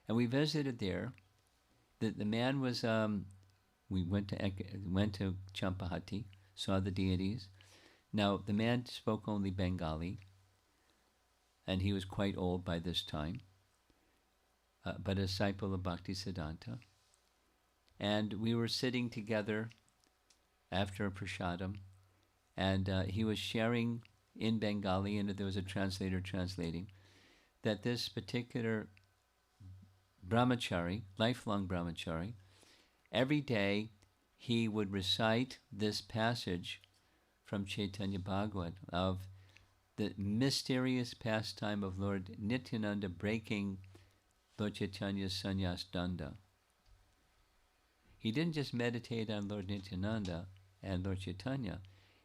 Speaker 1: And we visited there. The man was, we went to Champahati, saw the deities. Now, the man spoke only Bengali, and he was quite old by this time, but a disciple of Bhaktisiddhanta. And we were sitting together after a prasadam, and he was sharing in Bengali, and there was a translator translating, that this particular brahmachari, lifelong brahmachari, every day he would recite this passage from Chaitanya Bhagavat of the mysterious pastime of Lord Nityananda breaking Lord Chaitanya's sannyas danda. He didn't just meditate on Lord Nityananda and Lord Chaitanya,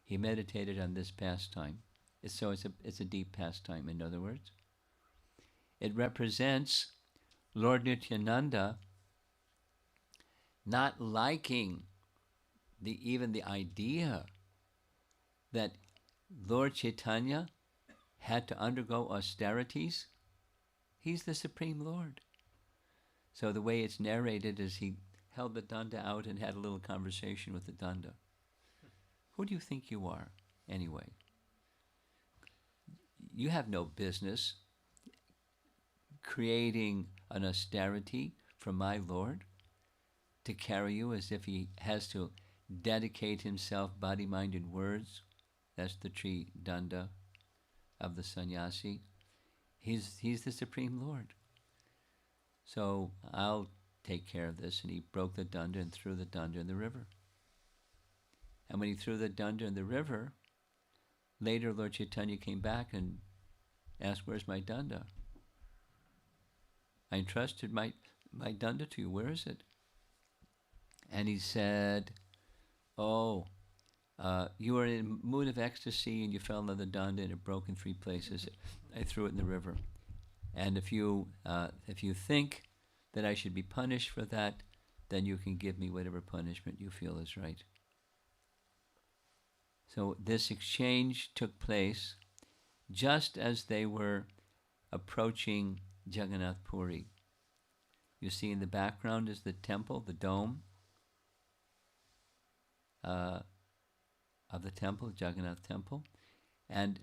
Speaker 1: he meditated on this pastime. So it's a deep pastime, in other words. It represents Lord Nityananda not liking even the idea that Lord Chaitanya had to undergo austerities. He's the Supreme Lord. So the way it's narrated is he held the danda out and had a little conversation with the danda. Who do you think you are, anyway? You have no business creating an austerity for my Lord to carry you as if he has to dedicate himself, body, mind, and words. That's the tree danda of the sannyasi. He's the Supreme Lord. So I'll take care of this. And he broke the danda and threw the danda in the river. And when he threw the danda in the river, later Lord Chaitanya came back and asked, where's my danda? I entrusted my danda to you. Where is it? And he said, oh, you were in a mood of ecstasy and you fell in the danda and it broke in 3 places. I threw it in the river. And if you think that I should be punished for that, then you can give me whatever punishment you feel is right. So this exchange took place just as they were approaching Jagannath Puri. You see in the background is the temple, the dome of the temple, Jagannath temple, and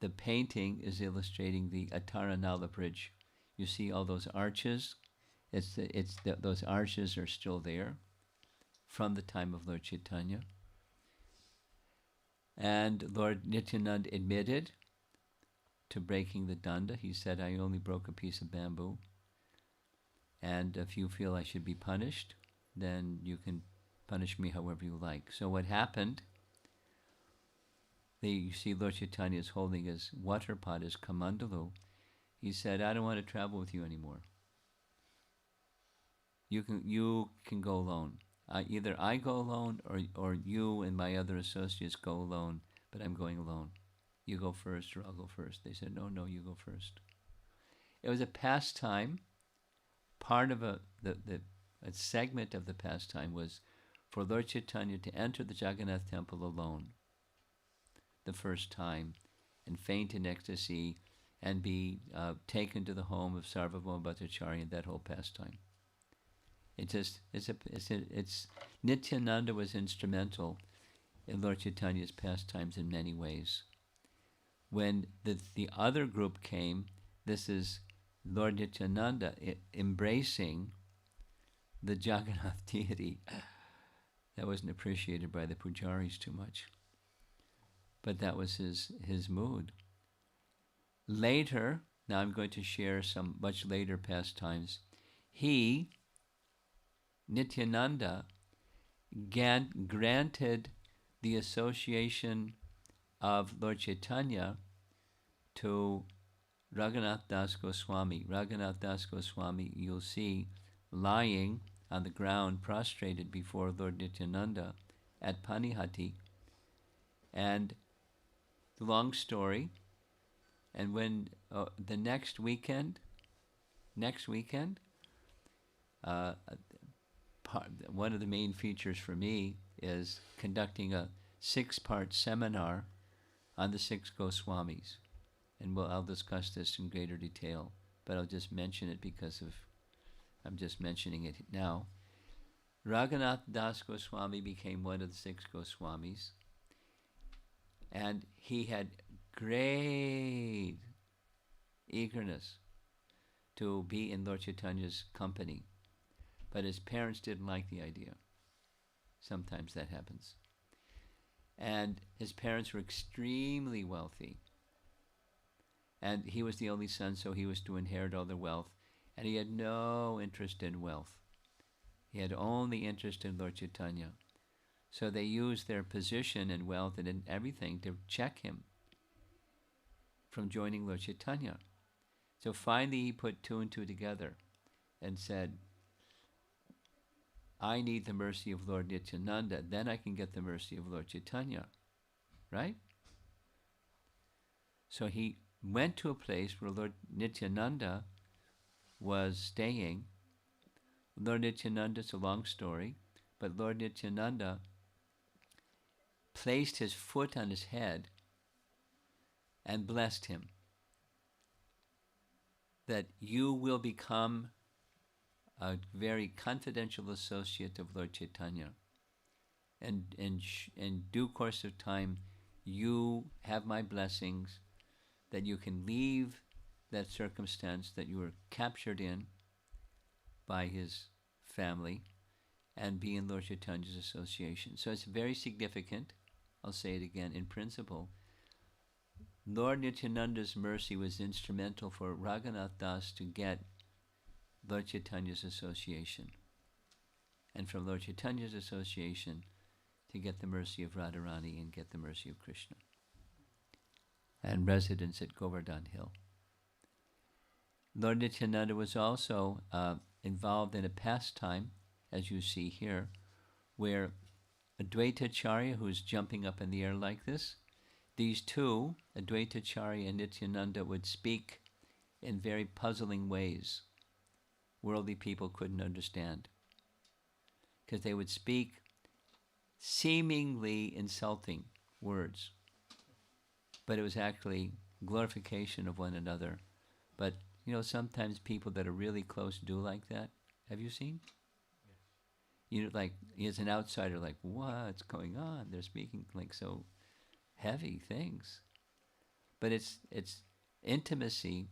Speaker 1: the painting is illustrating the Attaranala bridge. You see all those arches. Those arches are still there from the time of Lord Chaitanya. And Lord Nityananda admitted to breaking the danda. He said, I only broke a piece of bamboo. And if you feel I should be punished, then you can punish me however you like. So what happened, you see Lord Chaitanya is holding his water pot, his kamandalu. He said, I don't want to travel with you anymore. You can go alone. Either I go alone or you and my other associates go alone, but I'm going alone. You go first or I'll go first. They said, no, you go first. It was a pastime. Part of a segment of the pastime was for Lord Chaitanya to enter the Jagannath temple alone the first time and faint in ecstasy and be taken to the home of Sarvabhauma Bhattacharya and that whole pastime. Nityananda was instrumental in Lord Chaitanya's pastimes in many ways. When the other group came, this is Lord Nityananda embracing the Jagannath deity. That wasn't appreciated by the pujaris too much. But that was his mood. Later, now I'm going to share some much later pastimes. Nityananda, granted the association of Lord Chaitanya to Raghunath Das Goswami. Raghunath Das Goswami, you'll see, lying on the ground, prostrated before Lord Nityananda at Panihati. And long story, and when the next weekend, one of the main features for me is conducting a 6-part seminar on the 6 Goswamis. And I'll discuss this in greater detail, but I'll just mention it because I'm just mentioning it now. Raghunath Das Goswami became one of the 6 Goswamis, and he had great eagerness to be in Lord Chaitanya's company, but his parents didn't like the idea. Sometimes that happens. And his parents were extremely wealthy. And he was the only son, so he was to inherit all the wealth. And he had no interest in wealth. He had only interest in Lord Chaitanya. So they used their position and wealth and everything to check him from joining Lord Chaitanya. So finally he put 2 and 2 together and said, I need the mercy of Lord Nityananda, then I can get the mercy of Lord Chaitanya. Right? So he went to a place where Lord Nityananda was staying. Lord Nityananda, it's a long story, but Lord Nityananda placed his foot on his head and blessed him that you will become a very confidential associate of Lord Chaitanya. And in due course of time, you have my blessings that you can leave that circumstance that you were captured in by his family and be in Lord Chaitanya's association. So it's very significant. I'll say it again. In principle, Lord Nityananda's mercy was instrumental for Raghunath Das to get Lord Chaitanya's association, and from Lord Chaitanya's association to get the mercy of Radharani and get the mercy of Krishna, and residence at Govardhan Hill. Lord Nityananda was also involved in a pastime, as you see here, where Advaitacharya, who's jumping up in the air like this, these two, Advaitacharya and Nityananda, would speak in very puzzling ways worldly people couldn't understand, because they would speak seemingly insulting words, but it was actually glorification of one another. But sometimes people that are really close do like that. Have you seen? Like, as an outsider, like, what's going on? They're speaking like so heavy things, but it's intimacy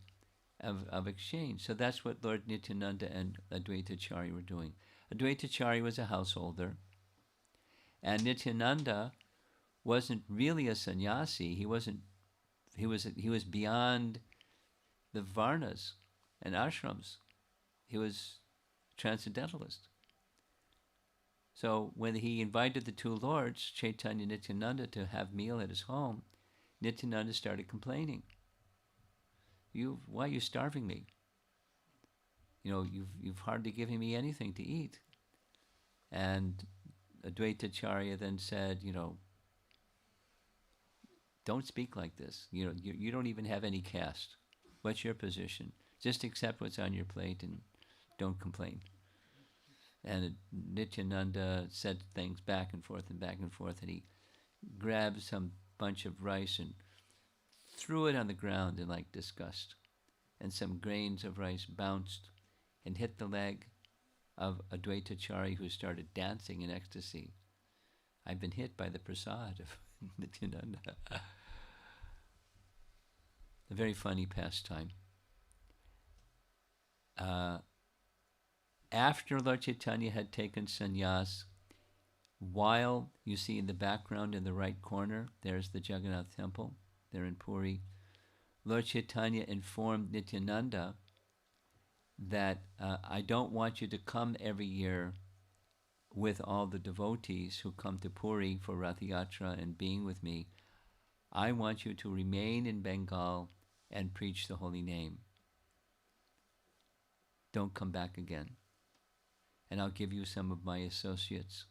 Speaker 1: of exchange. So that's what Lord Nityananda and Advaitacharya were doing. Advaitacharya was a householder, and Nityananda wasn't really a sannyasi. He was beyond the varnas and ashrams. He was transcendentalist. So when he invited the two lords, Chaitanya and Nityananda, to have meal at his home, Nityananda started complaining. Why are you starving me? You've hardly given me anything to eat. And Advaitacharya then said, don't speak like this. You don't even have any caste. What's your position? Just accept what's on your plate and don't complain. And Nityananda said things back and forth, and he grabbed some bunch of rice and threw it on the ground in like disgust. And some grains of rice bounced and hit the leg of Advaitacharya, who started dancing in ecstasy. I've been hit by the prasad of Nityananda. A very funny pastime. After Lord Chaitanya had taken sannyas, while you see in the background in the right corner, there's the Jagannath temple, there in Puri, Lord Chaitanya informed Nityananda that I don't want you to come every year with all the devotees who come to Puri for Rath Yatra and being with me. I want you to remain in Bengal and preach the holy name. Don't come back again. And I'll give you some of my associates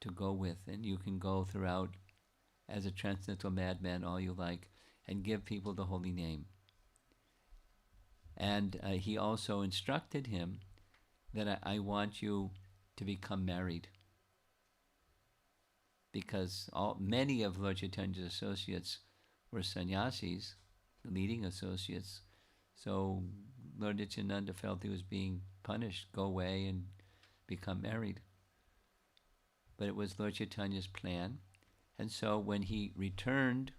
Speaker 1: to go with, and you can go throughout as a transcendental madman all you like and give people the holy name. And he also instructed him that I want you to become married, because many of Lord Chaitanya's associates were sannyasis, the leading associates. So Lord Nityananda felt he was being punished. Go away and become married. But it was Lord Chaitanya's plan. And so when he returned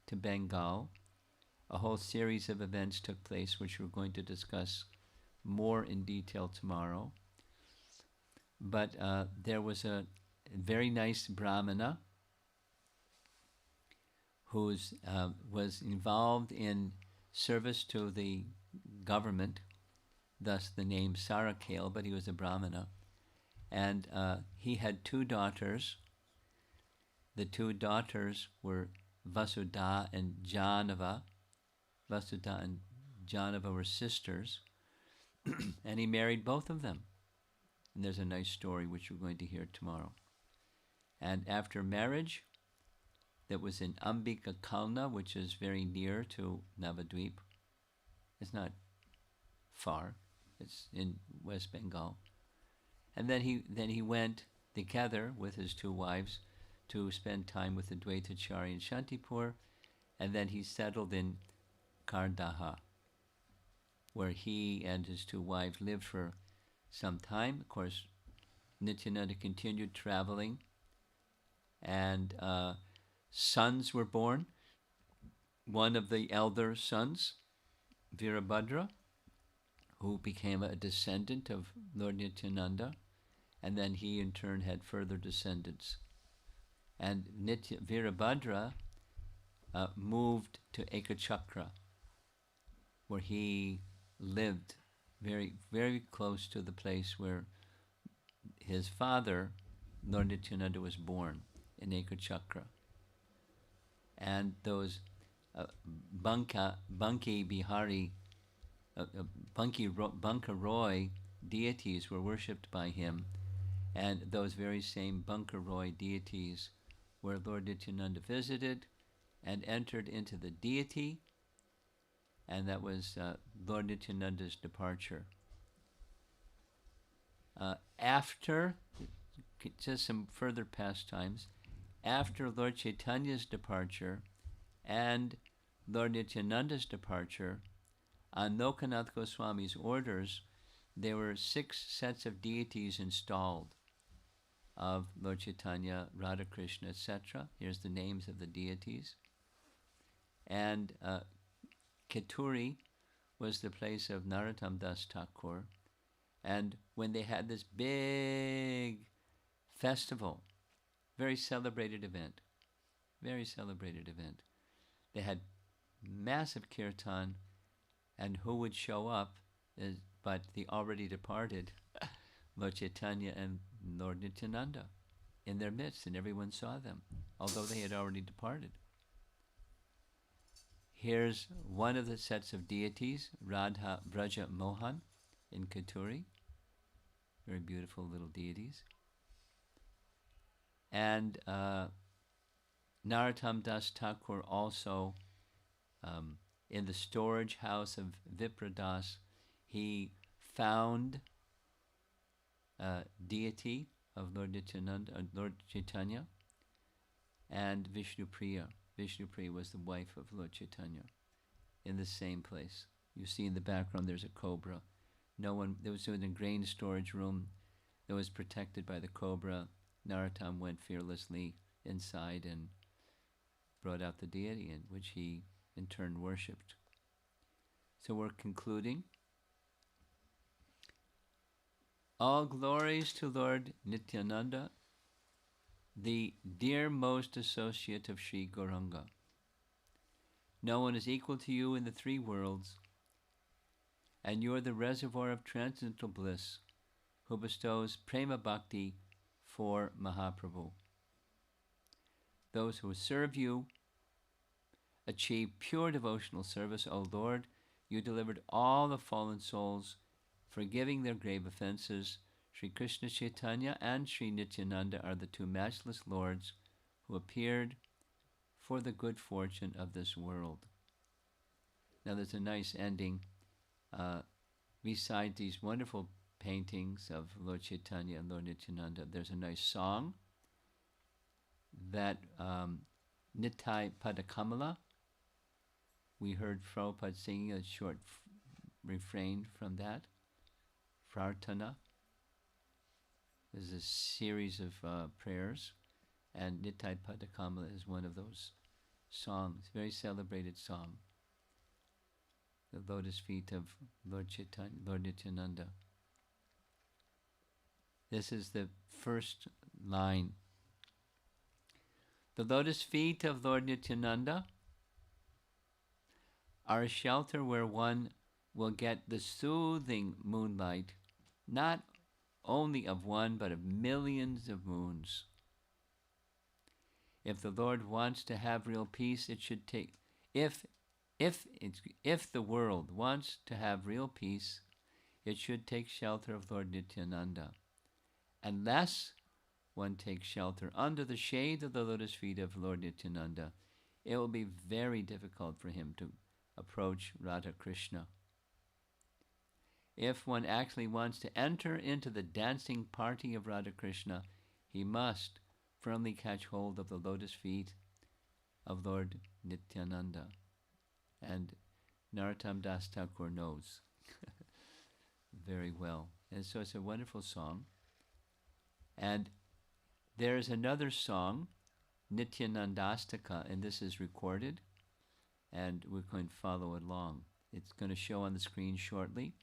Speaker 1: to Bengal, a whole series of events took place, which we're going to discuss more in detail tomorrow. But there was a very nice Brahmana who was involved in service to the government, thus the name Sarakale, but he was a Brahmana. And he had two daughters. The two daughters were Vasudha and Janava. Vasudha and Janava were sisters. And he married both of them. And there's a nice story which we're going to hear tomorrow. And after marriage, that was in Ambika Kalna, which is very near to Navadvip. It's not far. It's in West Bengal. And then he went together with his two wives to spend time with Advaitacharya in Shantipur, and then he settled in Kardaha, where he and his two wives lived for some time. Of course, Nityananda continued traveling, and sons were born. One of the elder sons, Virabhadra, who became a descendant of Lord Nityananda, and then he in turn had further descendants. And Virabhadra moved to Ekachakra, where he lived very, very close to the place where his father, Lord Nityananda, was born, in Ekachakra. And those Banka Roy deities were worshipped by him, and those very same Bunker Roy deities where Lord Nityananda visited and entered into the deity, and that was Lord Nityananda's departure. After, just some further pastimes, after Lord Chaitanya's departure and Lord Nityananda's departure, on Lokanath Goswami's orders, there were 6 sets of deities installed of Lord Chaitanya, Radha Krishna, etc. Here's the names of the deities. And Keturi was the place of Narottam Das Thakur. And when they had this big festival, very celebrated event, they had massive kirtan, and who would show up but the already departed Lord Chaitanya and Lord Nityananda in their midst, and everyone saw them, although they had already departed. Here's one of the sets of deities, Radha Braja Mohan in Keturi. Very beautiful little deities. And Narottam Das Thakur also, in the storage house of Vipradas, he found a deity of Lord Nityananda, Lord Chaitanya, and Vishnupriya. Vishnupriya was the wife of Lord Chaitanya, in the same place. You see in the background there's a cobra. There was an grain storage room that was protected by the cobra. Narottam went fearlessly inside and brought out the deity, in which he in turn worshipped. So we're concluding. All glories to Lord Nityananda, the dearmost associate of Sri Gauranga. No one is equal to you in the 3 worlds, and you are the reservoir of transcendental bliss, who bestows prema bhakti for Mahaprabhu. Those who serve you achieve pure devotional service. O Lord, you delivered all the fallen souls, forgiving their grave offenses. Sri Krishna Chaitanya and Sri Nityananda are the 2 matchless lords who appeared for the good fortune of this world. Now there's a nice ending. Beside these wonderful paintings of Lord Chaitanya and Lord Nityananda, there's a nice song that Nitai Padakamala, we heard Prabhupada singing a short refrain from that. Prarthana. There's a series of prayers, and Nitai Padakamala is one of those songs, very celebrated song. The lotus feet of Lord Chaitanya, Lord Nityananda. This is the first line. The lotus feet of Lord Nityananda are a shelter where one will get the soothing moonlight, not only of one, but of millions of moons. If the Lord wants to have real peace, it should take, if the world wants to have real peace, it should take shelter of Lord Nityananda. Unless one takes shelter under the shade of the lotus feet of Lord Nityananda, it will be very difficult for him to approach Radha Krishna. If one actually wants to enter into the dancing party of Radha Krishna, he must firmly catch hold of the lotus feet of Lord Nityananda. And Narottam Das Thakur knows very well. And so it's a wonderful song. And there's another song, Nityanandastaka, and this is recorded, and we're going to follow along. It's going to show on the screen shortly,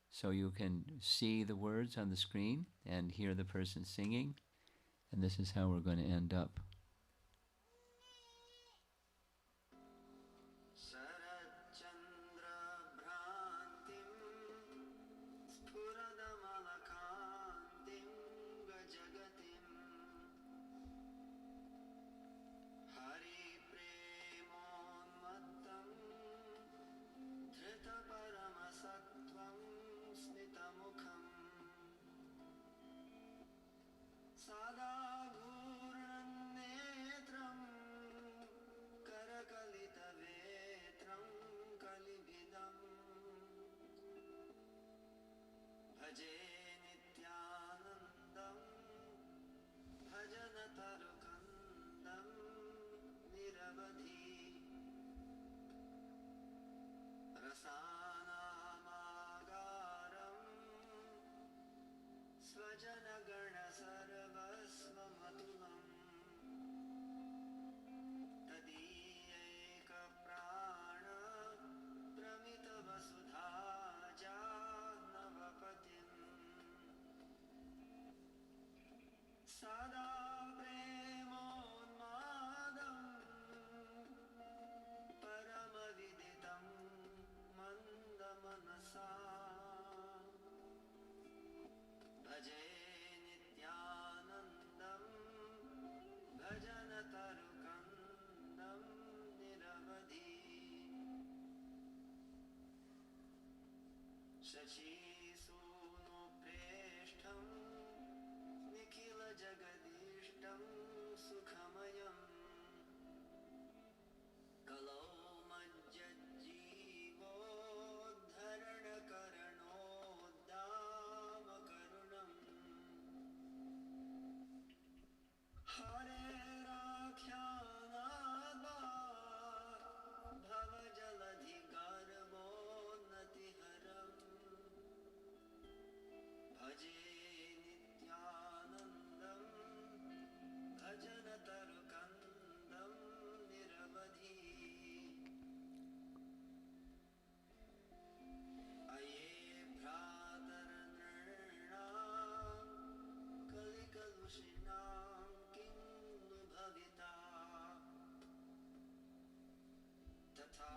Speaker 1: so you can see the words on the screen and hear the person singing, and this is how we're going to end up.
Speaker 2: Paramasattvam snita mukha sada ghurnannetram karakalita vetram kalibidam bhaje nityanandam bhajanatarukantam niravadhi rasanamagaram svajana sarvasvamatulam tadiyeka prana pramita vasudha janavapatim sada premonmadam paramaviditam mandamanasa bhaje nityanandam bhajanatarukantam niravadhi shachi suno preshtham nikhila jagadishtam sukhamayam kalau majjajjivo dharana karanodama karunam hare rakhyana bhavajaladhi garvo natiharam bhaje nityanandam bhajanatarukantam niravadhi aye bhratarnrinam kalikalushinam kinnu bhavita tatha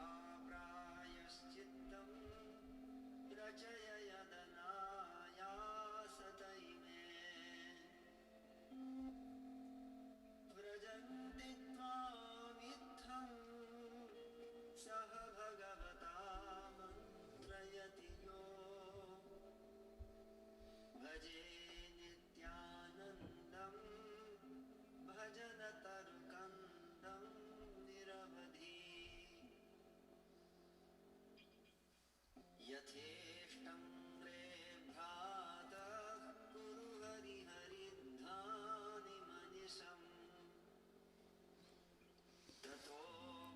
Speaker 2: prayaschittam rachaya yadanaya sataime vrajanti tvamitham saha bhagavata mantrayati yo bhaje nityanandam bhajanatarukantam niravadhi yatheshtam re bhratah kuru hari haridhani manisham tato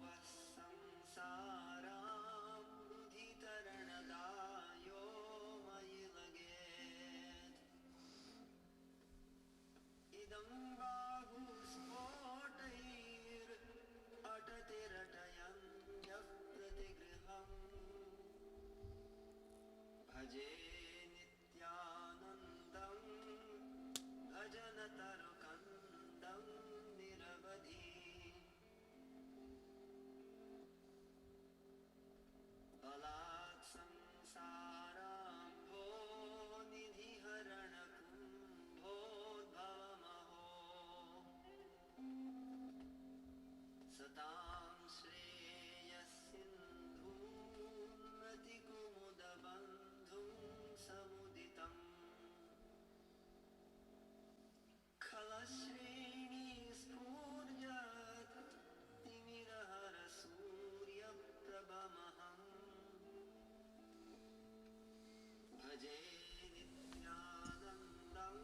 Speaker 2: vas samsaram budhitaranadayo mayi laget idam bahu spotair atatiratayan pratigriham bhaje nityanandam bhajanatarukantam niravadhi balat samsarambo nidhiharana kumbhodbhamaho satam shreyasindhunati kumudabandhum samuditam khalashreni spurjat timirahara surya prabhamaham bhaje nityanandam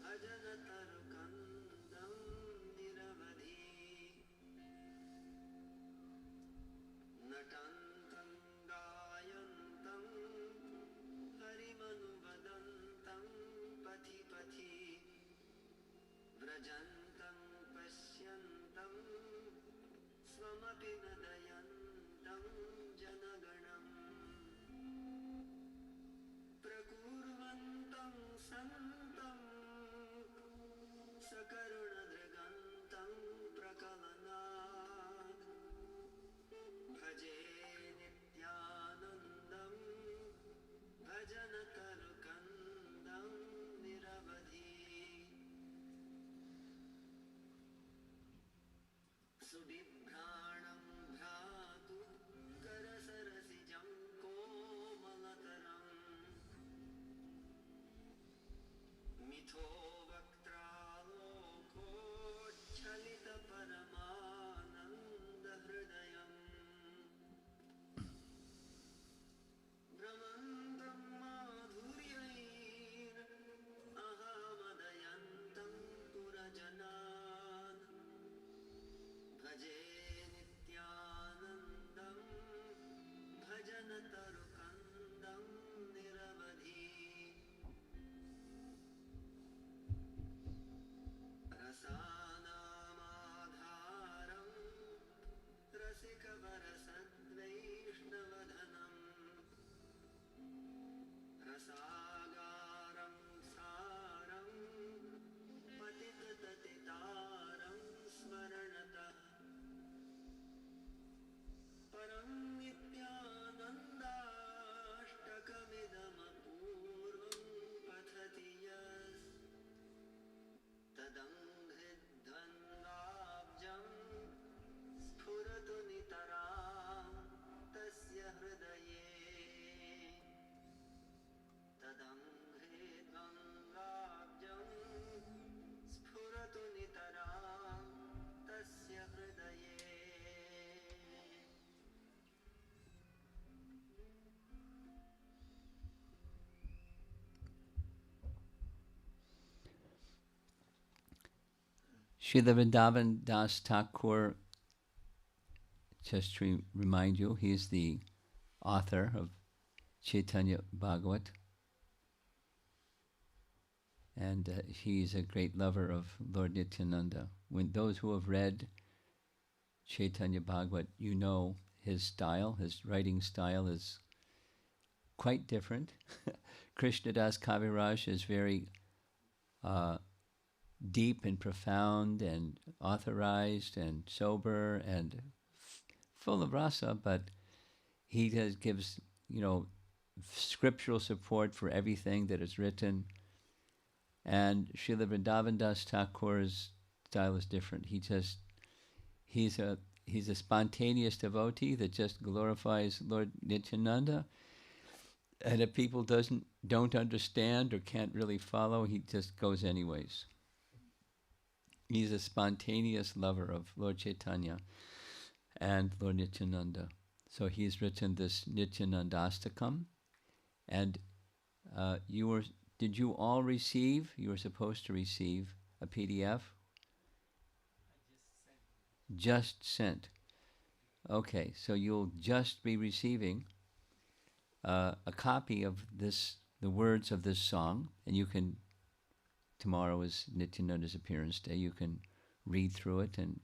Speaker 2: bhajanatarukantam niravadhi natantam gayantam harimanuvadantam pathi pathi vrajantam pasyantam swamapi nadayantam janaganam prakurvantam santam sakarunadrigantam prakalanad bhaje nityanandam bhajanatarukantam niravadhi sudibhranam bhratu karasarasijam komalatam mitho स्खलितपरमानन्दहृदयम् भ्रमन्दं माधुर्यैरहमदयन्तं पुरजनान् भजे नित्यानन्दं भजनतरुकन्दं निरवधि रसानामाधारं रसिकवरसद्वैष्णवधनम् रसागारं सारं पतितततितारं स्मरणतः परं नित्यानन्दाष्टकमिदमपूर्वं पठति yes तदङ्घ्रिध्वन्वाब्जं स्फुरतु नितरां तस्य हृदये तदङ्घ्रिध्वन्वाब्जं स्फुरतु नितरां तस्य हृदये
Speaker 1: Srila Vrindavan Das Thakur, just to remind you, he's the author of Chaitanya Bhagavat, and he's a great lover of Lord Nityananda. When those who have read Chaitanya Bhagavat, you know his style, his writing style is quite different. Krishnadas Kaviraj is very deep and profound and authorized and sober and full of rasa, but he gives, scriptural support for everything that is written. And Srila Vrindavan Das Thakur's style is different. He's a spontaneous devotee that just glorifies Lord Nityananda. And if people don't understand or can't really follow, he just goes anyways. He's a spontaneous lover of Lord Chaitanya and Lord Nityananda. So he's written this Nityanandastakam. And did you all receive? You were supposed to receive a PDF? Just sent. Okay, so you'll just be receiving a copy of the words of this song, and you can, tomorrow is Nityananda's appearance day, you can read through it and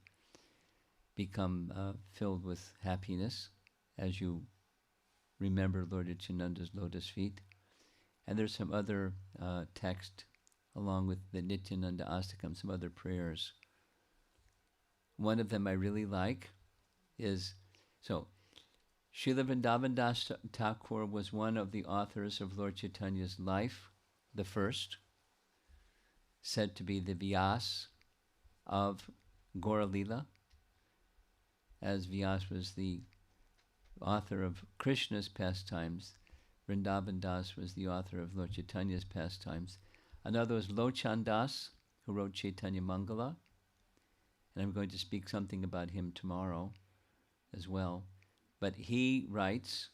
Speaker 1: become filled with happiness as you remember Lord Nityananda's lotus feet. And there's some other text along with the Nityananda Astakam, some other prayers. One of them I really like is, Srila Vrindavan Das Thakur was one of the authors of Lord Chaitanya's life, the first, said to be the Vyasa of Gaura Lila, as Vyasa was the author of Krishna's pastimes. Vrindavan Das was the author of Lord Chaitanya's pastimes. Another was Lochan Das, who wrote Chaitanya Mangala, and I'm going to speak something about him tomorrow as well. But he writes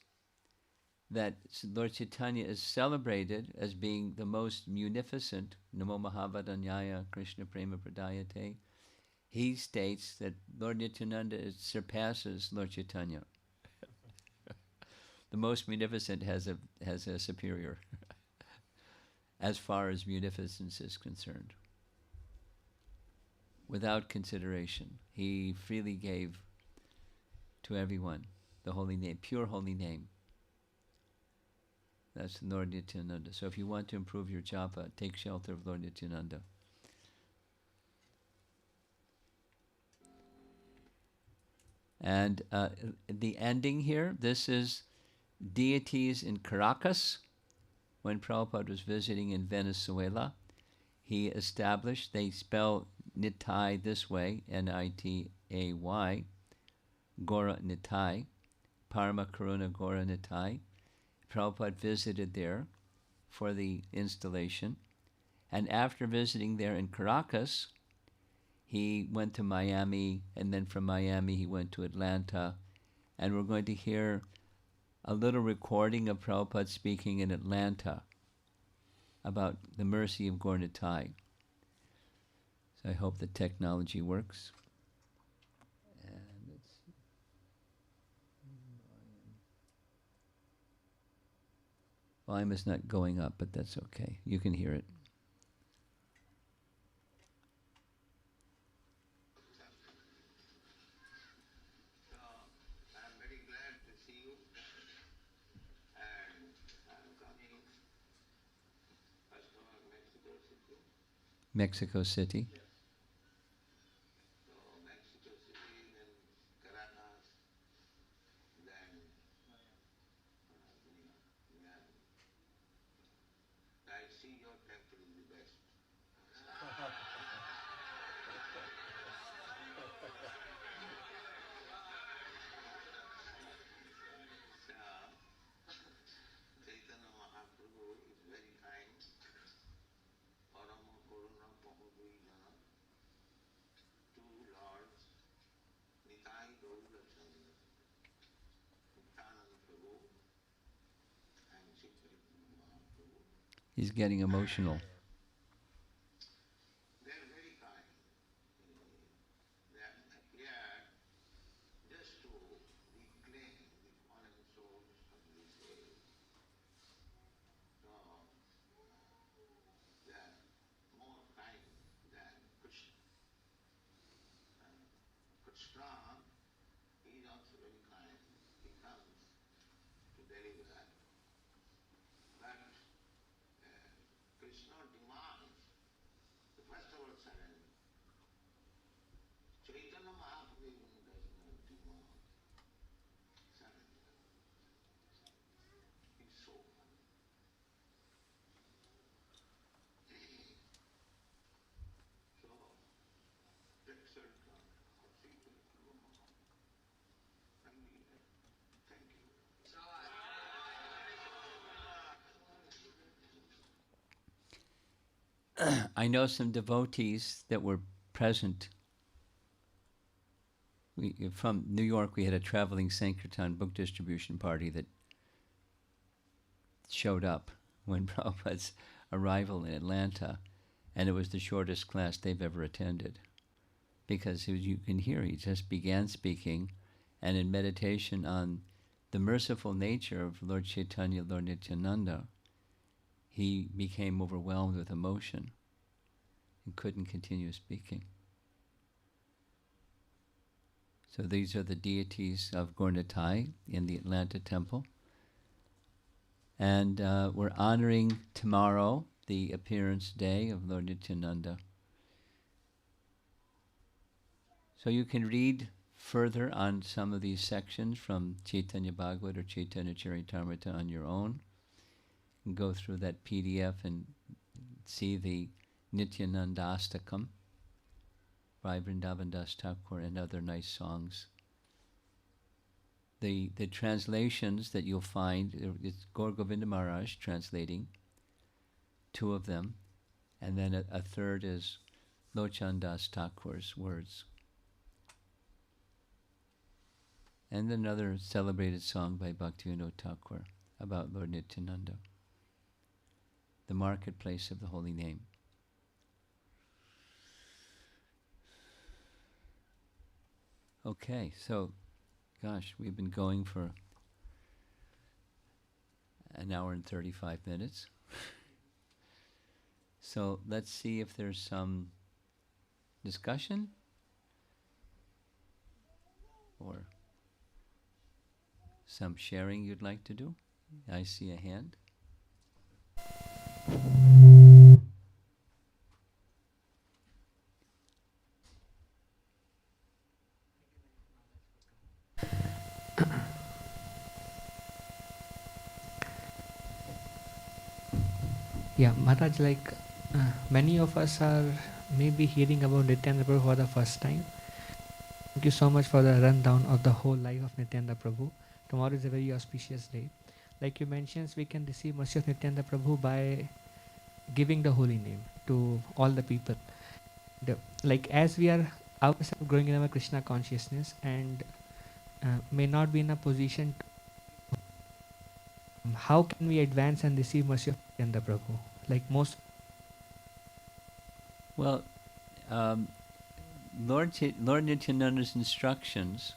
Speaker 1: that Lord Chaitanya is celebrated as being the most munificent, Namo Mahavadanyaya Krishna Prema Pradayate. He states that Lord Nityananda surpasses Lord Chaitanya. The most munificent has a superior as far as munificence is concerned. Without consideration, he freely gave to everyone the holy name, pure holy name. That's Lord Nityananda. So if you want to improve your japa, take shelter of Lord Nityananda. And the ending here, this is deities in Caracas. When Prabhupada was visiting in Venezuela, he established, they spell Nitai this way, N-I-T-A-Y, Gaura Nitai, Parama Karuna Gaura Nitai. Prabhupada visited there for the installation. And after visiting there in Caracas, He went to Miami, and then from Miami he went to Atlanta. And we're going to hear a little recording of Prabhupada speaking in Atlanta about the mercy of Gaur Nitai. So I hope the technology works. And let's see. Volume is not going up, but that's okay. You can hear it.
Speaker 2: I'm very glad to see you, and I'm coming first of all Mexico City.
Speaker 1: Mexico City.
Speaker 2: Yes. So Mexico City, then Caracas, then Miami. I see your temple is the best. Chaitanya Mahaprabhu is very kind. Parama Karuna Pahudvijana, two lords, Nitai Gaura Chandra, Nityananda Prabhu and Chaitanya Mahaprabhu.
Speaker 1: He's getting emotional.
Speaker 2: They are very kind. They are here just to reclaim the fallen souls of this age. So they are more kind than Krishna. Krishna is also very kind. He comes to deliver. But Krishna demands the first of all surrender. Chaitanya Mahaprabhu does not demand surrender. He's so kind. So, exalt our people. Thank you.
Speaker 1: I know some devotees that were present. From New York, we had a traveling Sankirtan book distribution party that showed up when Prabhupada's arrival in Atlanta, and it was the shortest class they've ever attended. Because you can hear, he just began speaking, and in meditation on the merciful nature of Lord Chaitanya, Lord Nityananda, he became overwhelmed with emotion and couldn't continue speaking. So these are the deities of Gaur Nitai in the Atlanta temple. And we're honoring tomorrow the appearance day of Lord Nityananda. So you can read further on some of these sections from Chaitanya Bhagavad or Chaitanya Charitamrita on your own. You can go through that PDF and see the Nityanandastakam by Vrindavan Das Thakur and other nice songs. The translations that you'll find, it's Gaur Govinda Maharaj translating, two of them, and then a third is Lochan Das Thakur's words. And another celebrated song by Bhaktivinoda Thakur about Lord Nityananda, the marketplace of the holy name. Okay, so, gosh, we've been going for an hour and 35 minutes. So let's see if there's some discussion or some sharing you'd like to do. I see a hand.
Speaker 3: Yeah, Maharaj, many of us are maybe hearing about Nityananda Prabhu for the first time. Thank you so much for the rundown of the whole life of Nityananda Prabhu. Tomorrow is a very auspicious day. Like you mentioned, we can receive mercy of Nityananda Prabhu by giving the holy name to all the people. Like as we are ourselves growing in our Krishna consciousness and may not be in a position to, how can we advance and receive mercy of Nityananda Prabhu? Like most.
Speaker 1: Well, um, Lord Nityananda's instructions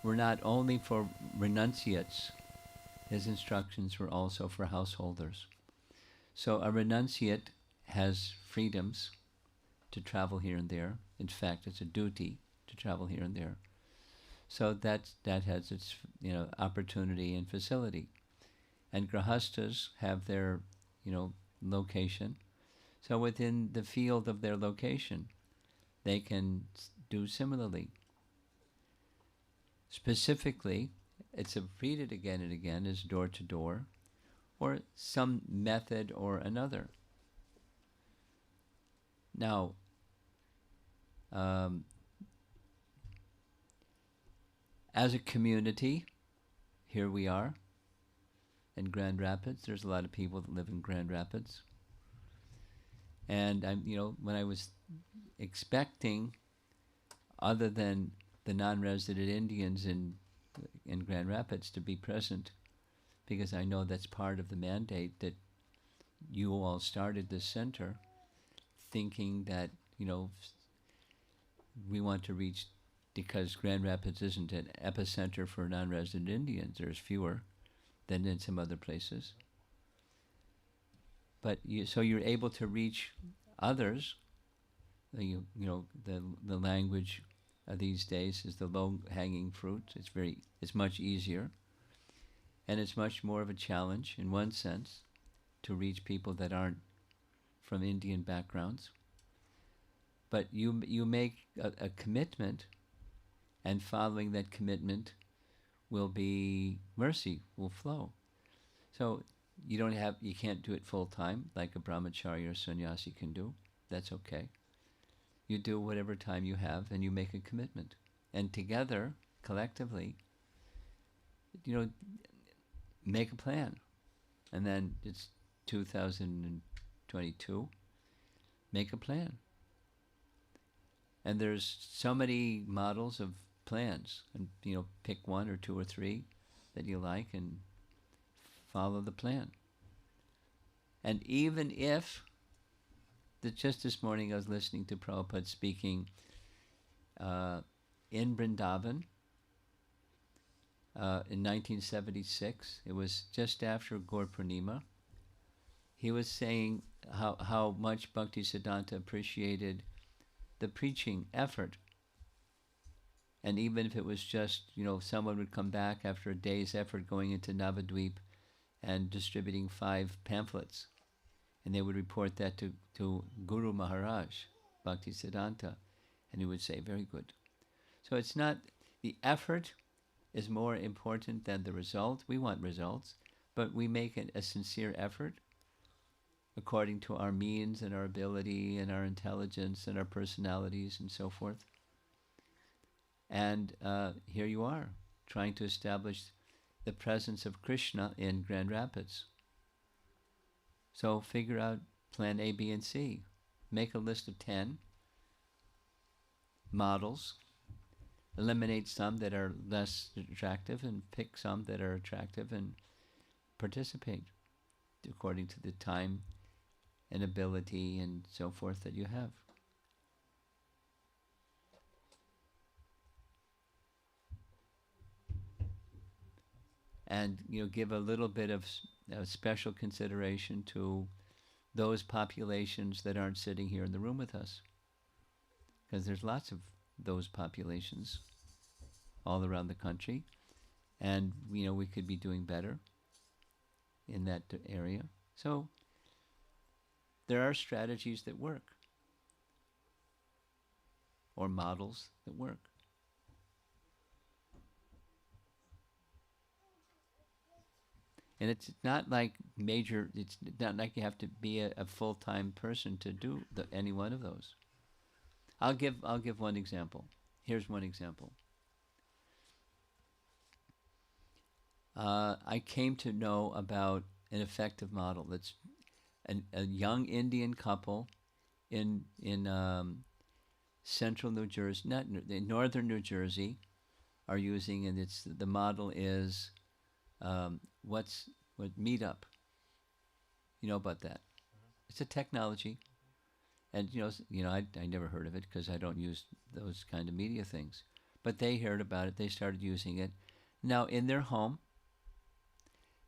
Speaker 1: were not only for renunciates, his instructions were also for householders. So a renunciate has freedoms to travel here and there. In fact, it's a duty to travel here and there. So that has its opportunity and facility. And grahastas have their location. So within the field of their location, they can do similarly. Specifically, it's repeated again and again as door to door, or some method or another. Now, as a community, here we are in Grand Rapids. There's a lot of people that live in Grand Rapids. And when I was expecting, other than the non-resident Indians in Grand Rapids to be present, because I know that's part of the mandate that you all started this center, thinking that we want to reach, because Grand Rapids isn't an epicenter for non-resident Indians. There's fewer than in some other places. But so you're able to reach others. The language of these days is the low-hanging fruit. It's much easier, and it's much more of a challenge in one sense to reach people that aren't from Indian backgrounds. But you make a commitment, and following that commitment will be mercy will flow. So you can't do it full time like a brahmachari or sannyasi can do. That's okay. You do whatever time you have, and you make a commitment, and together, collectively, make a plan. And then it's 2022. Make a plan. And there's so many models of plans, and pick one or two or three that you like and follow the plan. And even if just this morning I was listening to Prabhupada speaking in Vrindavan in 1976. It was just after Gaur Purnima. He was saying how much Bhaktisiddhanta appreciated the preaching effort. And even if it was just, someone would come back after a day's effort going into Navadvip and distributing 5 pamphlets, and they would report that to Guru Maharaj, Bhaktisiddhanta, and he would say, very good. So it's not, the effort is more important than the result. We want results, but we make a sincere effort according to our means and our ability and our intelligence and our personalities and so forth. And here you are, trying to establish the presence of Krishna in Grand Rapids. So figure out plan A, B, and C. Make a list of 10 models. Eliminate some that are less attractive and pick some that are attractive and participate according to the time and ability and so forth that you have. And give a little bit of special consideration to those populations that aren't sitting here in the room with us, because there's lots of those populations all around the country, and we could be doing better in that area. So there are strategies that work, or models that work. And it's not like it's not like you have to be a full-time person to do any one of those. I'll give one example. Here's one example. I came to know about an effective model. That's a young Indian couple in central New Jersey, not in northern New Jersey, are using, and it's the model is what Meetup. You know about that? It's a technology, and I never heard of it because I don't use those kind of media things. But they heard about it. They started using it. Now in their home,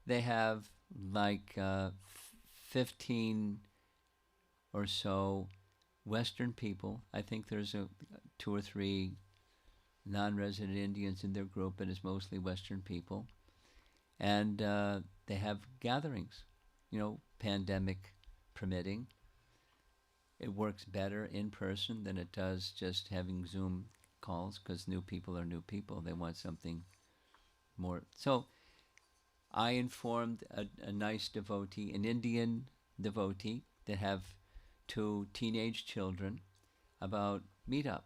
Speaker 1: they have like 15 or so Western people. I think there's two or three non-resident Indians in their group, but it's mostly Western people. And they have gatherings, pandemic permitting. It works better in person than it does just having Zoom calls because new people are new people. They want something more. So I informed a nice devotee, an Indian devotee, that have two teenage children about Meetup.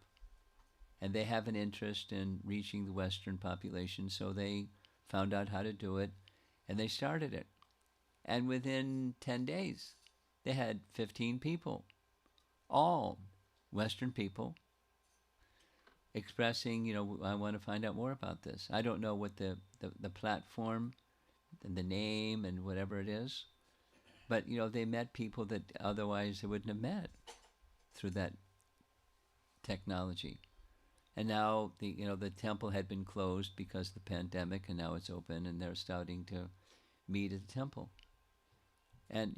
Speaker 1: And they have an interest in reaching the Western population, so they found out how to do it, and they started it. And within 10 days, they had 15 people, all Western people, expressing, I want to find out more about this. I don't know what the platform and the name and whatever it is, but, they met people that otherwise they wouldn't have met through that technology. And now the temple had been closed because of the pandemic, and now it's open, and they're starting to meet at the temple. And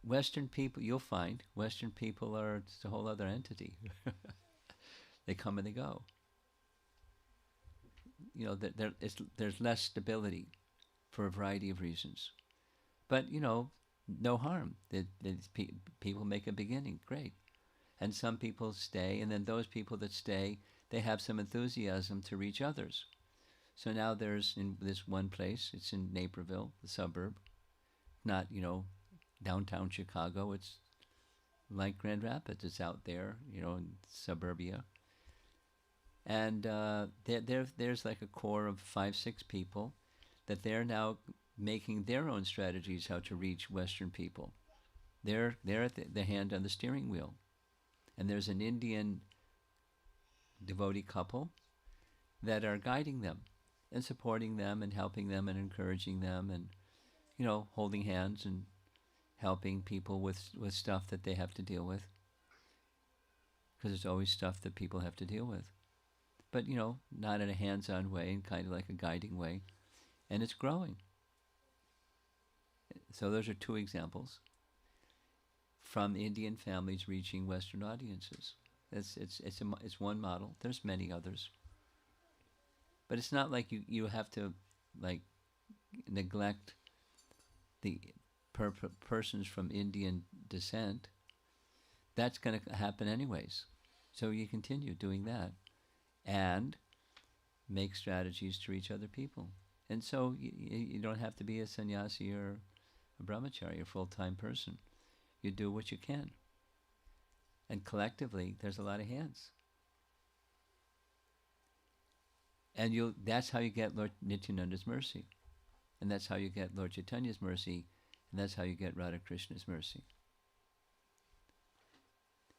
Speaker 1: Western people, you'll find Western people are it's a whole other entity. They come and they go. There's less stability for a variety of reasons, but no harm. People make a beginning, great. And some people stay, and then those people that stay, they have some enthusiasm to reach others. So now there's in this one place, it's in Naperville, the suburb, not, downtown Chicago. It's like Grand Rapids. It's out there, in suburbia. And there's like a core of 5-6 people that they're now making their own strategies how to reach Western people. They're at the hand on the steering wheel. And there's an Indian devotee couple that are guiding them and supporting them and helping them and encouraging them and, holding hands and helping people with stuff that they have to deal with. Because there's always stuff that people have to deal with. But, not in a hands-on way and kind of like a guiding way. And it's growing. So those are two examples from Indian families reaching Western audiences. It's one model. There's many others, but it's not like you have to like neglect the persons from Indian descent. That's going to happen anyways. So you continue doing that, and make strategies to reach other people. And so you don't have to be a sannyasi or a brahmachari, a full-time person. You do what you can. And collectively, there's a lot of hands. And that's how you get Lord Nityananda's mercy. And that's how you get Lord Chaitanya's mercy. And that's how you get Radha Krishna's mercy.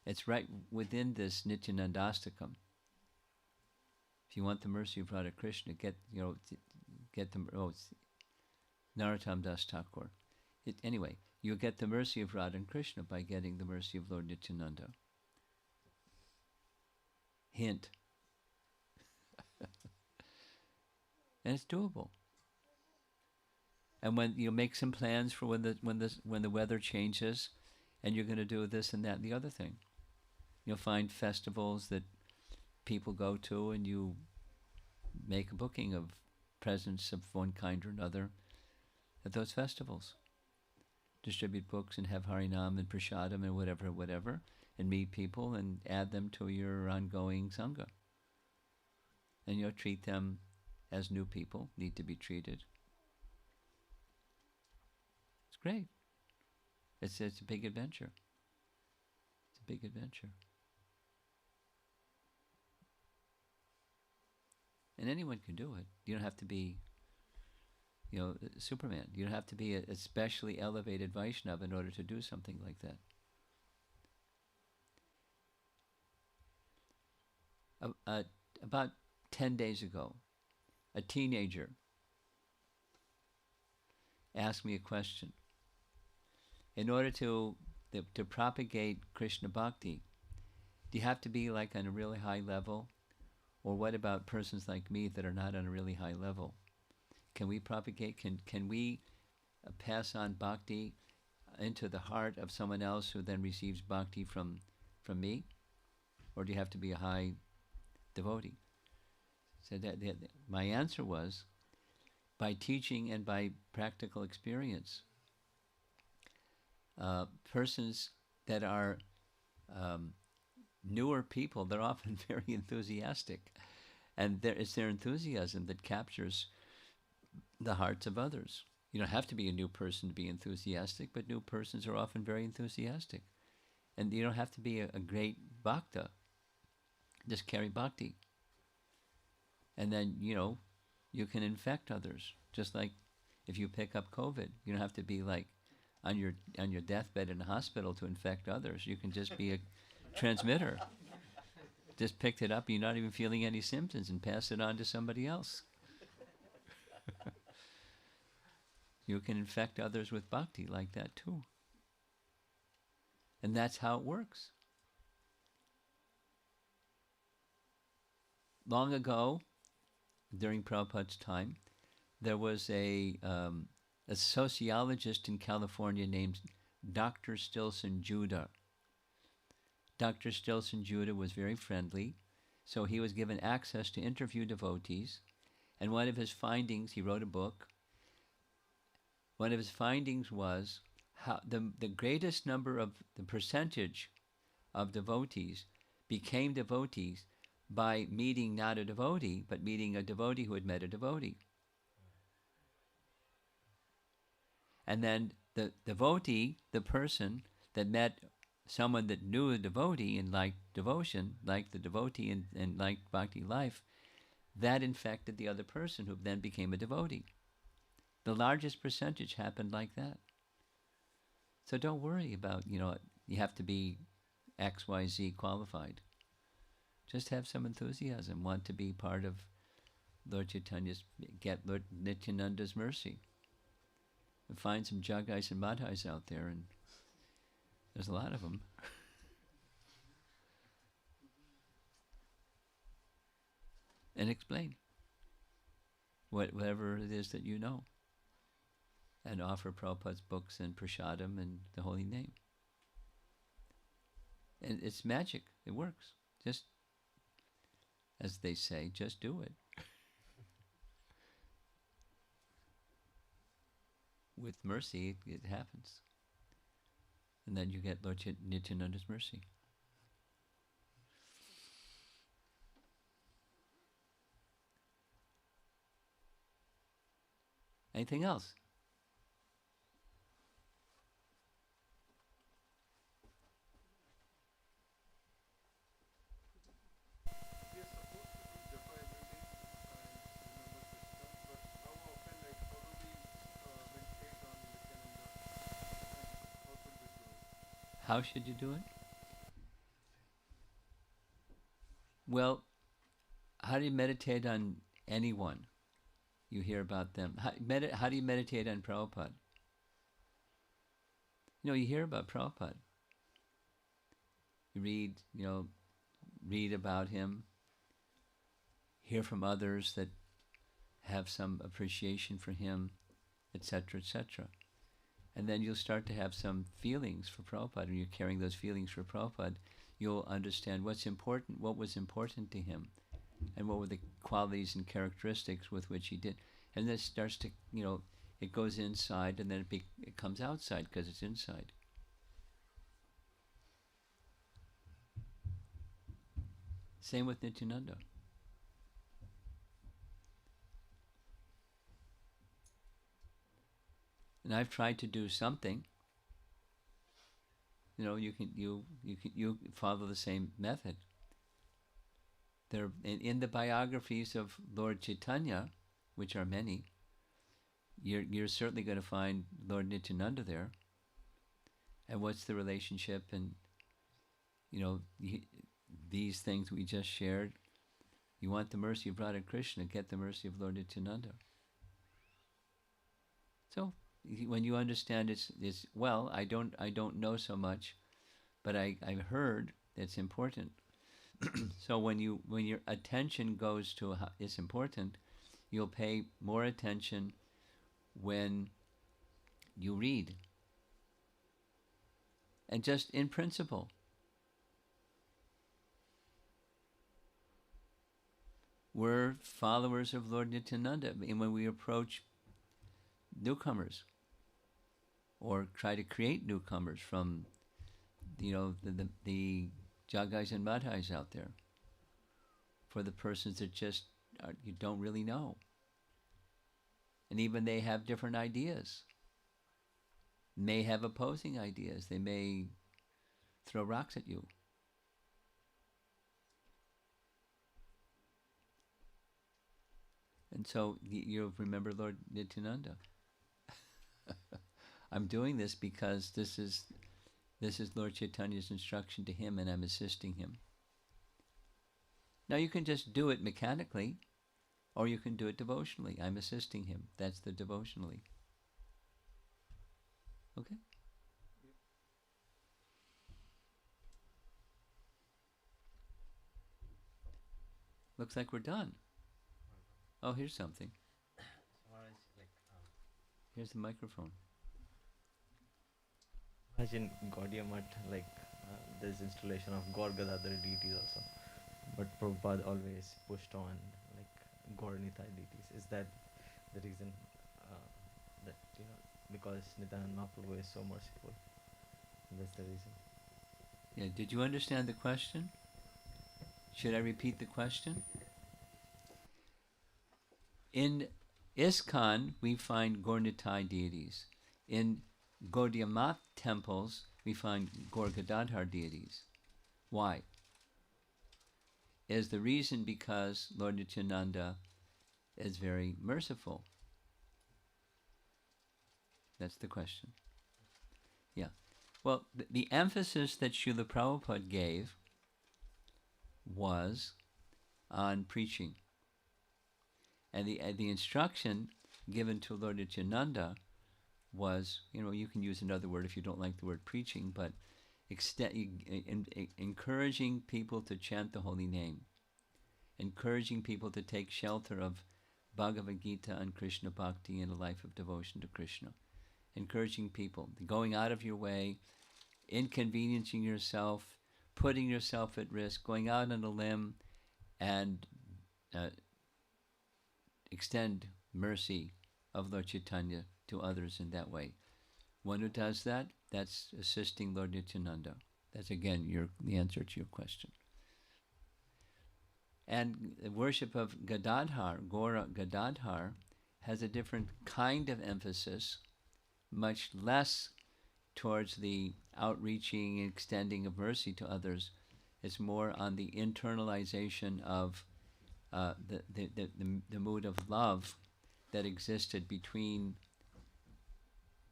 Speaker 1: It's right within this Nityanandastakam. If you want the mercy of Radha Krishna, get the Narottam Das Thakur. Anyway, you get the mercy of Radha and Krishna by getting the mercy of Lord Nityananda. Hint. And it's doable. And when you make some plans for when the weather changes, and you're going to do this and that and the other thing, you'll find festivals that people go to, and you make a booking of presents of one kind or another at those festivals. Distribute books and have Harinam and Prashadam and whatever, and meet people and add them to your ongoing Sangha. And treat them as new people, need to be treated. It's great. It's a big adventure. It's a big adventure. And anyone can do it. You don't have to be, Superman. You don't have to be a especially elevated Vaishnava in order to do something like that. About 10 days ago, a teenager asked me a question. In order to propagate Krishna Bhakti, do you have to be like on a really high level? Or what about persons like me that are not on a really high level? Can we propagate, can we pass on Bhakti into the heart of someone else who then receives Bhakti from me? Or do you have to be a high devotee? So my answer was, by teaching and by practical experience. Persons that are newer people, they're often very enthusiastic. And it's their enthusiasm that captures the hearts of others. You don't have to be a new person to be enthusiastic, but new persons are often very enthusiastic. And you don't have to be a great bhakta. Just carry bhakti. And then, you can infect others. Just like if you pick up COVID, you don't have to be like on your deathbed in a hospital to infect others. You can just be a transmitter. Just picked it up, you're not even feeling any symptoms, and pass it on to somebody else. You can infect others with bhakti like that too. And that's how it works. Long ago, during Prabhupada's time, there was a sociologist in California named Dr. Stilson Judah. Dr. Stilson Judah was very friendly, so he was given access to interview devotees. And one of his findings, he wrote a book. One of his findings was how the greatest number of the percentage of devotees became devotees by meeting not a devotee, but meeting a devotee who had met a devotee. And then the devotee, the person that met someone that knew a devotee and liked devotion, liked the devotee and liked bhakti life, that infected the other person who then became a devotee. The largest percentage happened like that. So don't worry about, you have to be XYZ qualified. Just have some enthusiasm, want to be part of Lord Chaitanya's, get Lord Nityananda's mercy. And find some Jagais and Madhais out there, and there's a lot of them. And explain whatever it is that you know. And offer Prabhupada's books and prasadam and the holy name. And it's magic. It works. Just, as they say, just do it. With mercy, it happens. And then you get Lord Nityananda's mercy. Anything else? How should you do it? Well, how do you meditate on anyone? You hear about them. How do you meditate on Prabhupada? You hear about Prabhupada. You read about him. Hear from others that have some appreciation for him, etc., etc. And then you'll start to have some feelings for Prabhupada. And you're carrying those feelings for Prabhupada, you'll understand what's important, what was important to him, and what were the qualities and characteristics with which he did. And this starts to, it goes inside, and then it comes outside because it's inside. Same with Nityananda. And I've tried to do something. You follow the same method. There, in the biographies of Lord Chaitanya, which are many, you're certainly going to find Lord Nityananda there. And what's the relationship? And these things we just shared. You want the mercy of Radha Krishna, get the mercy of Lord Nityananda. So when you understand it's well, I don't know so much, but I've heard it's important. So when your attention goes to how it's important, you'll pay more attention when you read. And just in principle, we're followers of Lord Nityananda. And when we approach newcomers or try to create newcomers from the Jagais and Madhais out there, for the persons that just you don't really know, and even they have different ideas, may have opposing ideas, they may throw rocks at you. And so you remember Lord Nityananda. I'm doing this because this is Lord Chaitanya's instruction to him, and I'm assisting him. Now you can just do it mechanically, or you can do it devotionally. I'm assisting him. That's the devotionally. Okay? Looks like we're done. Oh, here's something. Here's the microphone.
Speaker 4: In Gaudiya Math, there's installation of Gaur Gadadhar deities also, but Prabhupada always pushed on Gaur Nitai deities. Is that the reason that because Nityananda Mahaprabhu is so merciful? That's the reason.
Speaker 1: Yeah. Did you understand the question? Should I repeat the question? In ISKCON, we find Gaur Nitai deities. In Gaudiya Math temples, we find Gaur Gadadhar deities. Why? Is the reason because Lord Nityananda is very merciful? That's the question. Yeah. Well, the emphasis that Srila Prabhupada gave was on preaching. And the instruction given to Lord Nityananda was, you can use another word if you don't like the word preaching, but encouraging people to chant the holy name, encouraging people to take shelter of Bhagavad-Gita and Krishna Bhakti and a life of devotion to Krishna, encouraging people, going out of your way, inconveniencing yourself, putting yourself at risk, going out on a limb and extend mercy of Lord Chaitanya to others in that way. One who does that, that's assisting Lord Nityananda. That's again the answer to your question. And the worship of Gadadhar, Gaura Gadadhar, has a different kind of emphasis, much less towards the outreaching and extending of mercy to others. It's more on the internalization of the mood of love that existed between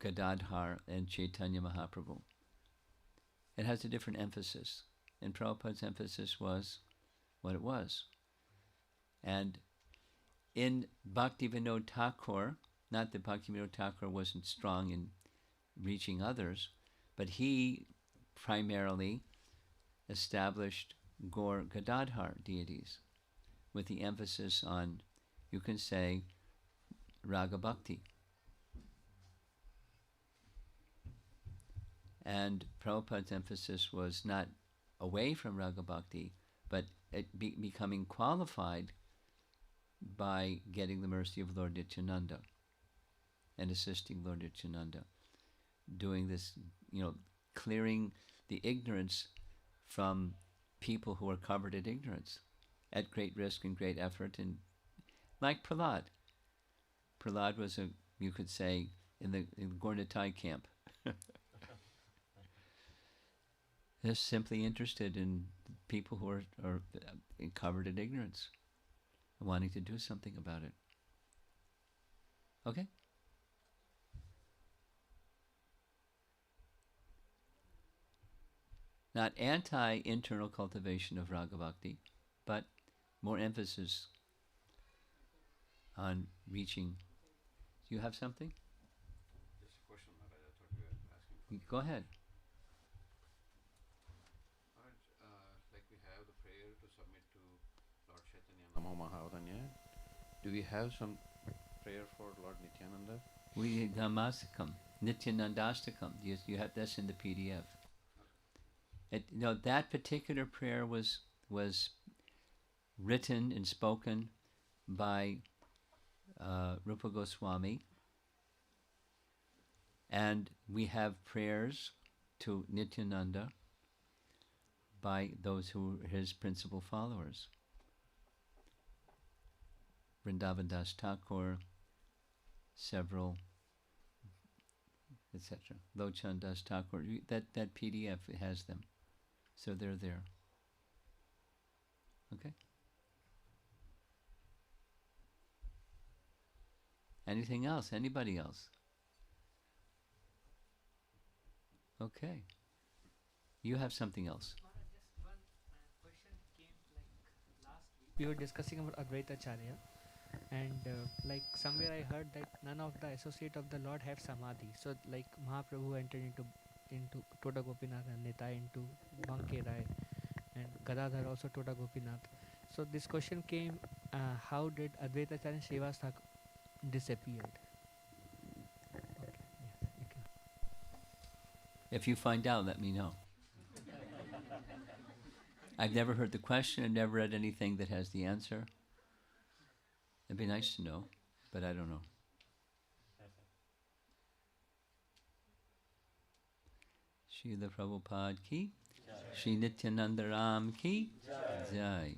Speaker 1: Gadadhar and Chaitanya Mahaprabhu. It has a different emphasis, and Prabhupada's emphasis was what it was. And in Bhaktivinoda Thakur, not that Bhaktivinoda Thakur wasn't strong in reaching others, but he primarily established Gaur Gadadhar deities with the emphasis on, you can say, Raga Bhakti. And Prabhupada's emphasis was not away from Raga Bhakti, but becoming qualified by getting the mercy of Lord Nityananda and assisting Lord Nityananda, doing this, clearing the ignorance from people who are covered in ignorance at great risk and great effort. And like Prahlad. Prahlad was you could say, in the Gaur Nitai camp. Just simply interested in people who are covered in ignorance, wanting to do something about it. Okay? Not anti-internal cultivation of Raga Bhakti, but more emphasis on reaching. Do you have something?
Speaker 5: Just a question, Maharaj. I thought you were asking for.
Speaker 1: Go ahead.
Speaker 5: Maharaj, like we have the prayer to submit to Lord Chaitanya Namo Mahavadanya. Do we have some prayer for Lord Nityananda?
Speaker 1: We Dhammastakam, Nityanandastakam. You have that's in the PDF. That particular prayer was written and spoken by Rupa Goswami, and we have prayers to Nityananda by those who are his principal followers. Vrindavan Das Thakur, several, etc. Lochan Das Thakur. That PDF has them, so they're there. Okay. Anything else? Anybody else? Okay. You have something else.
Speaker 3: Just one question came last week. We were discussing about Advaitacharya, and somewhere I heard that none of the associate of the Lord have samadhi. So Mahaprabhu entered into Toda Gopinath and Nitai into Banke Rai, and Gadadhar also Toda Gopinath. So this question came: how did Advaitacharya and Srivas Thakur disappeared? Okay, yes, you can.
Speaker 1: If you find out, let me know. I've never heard the question. I've never read anything that has the answer. It'd be nice to know, but I don't know. Srila Prabhupada ki, Sri Nityananda Ram ki, Jai.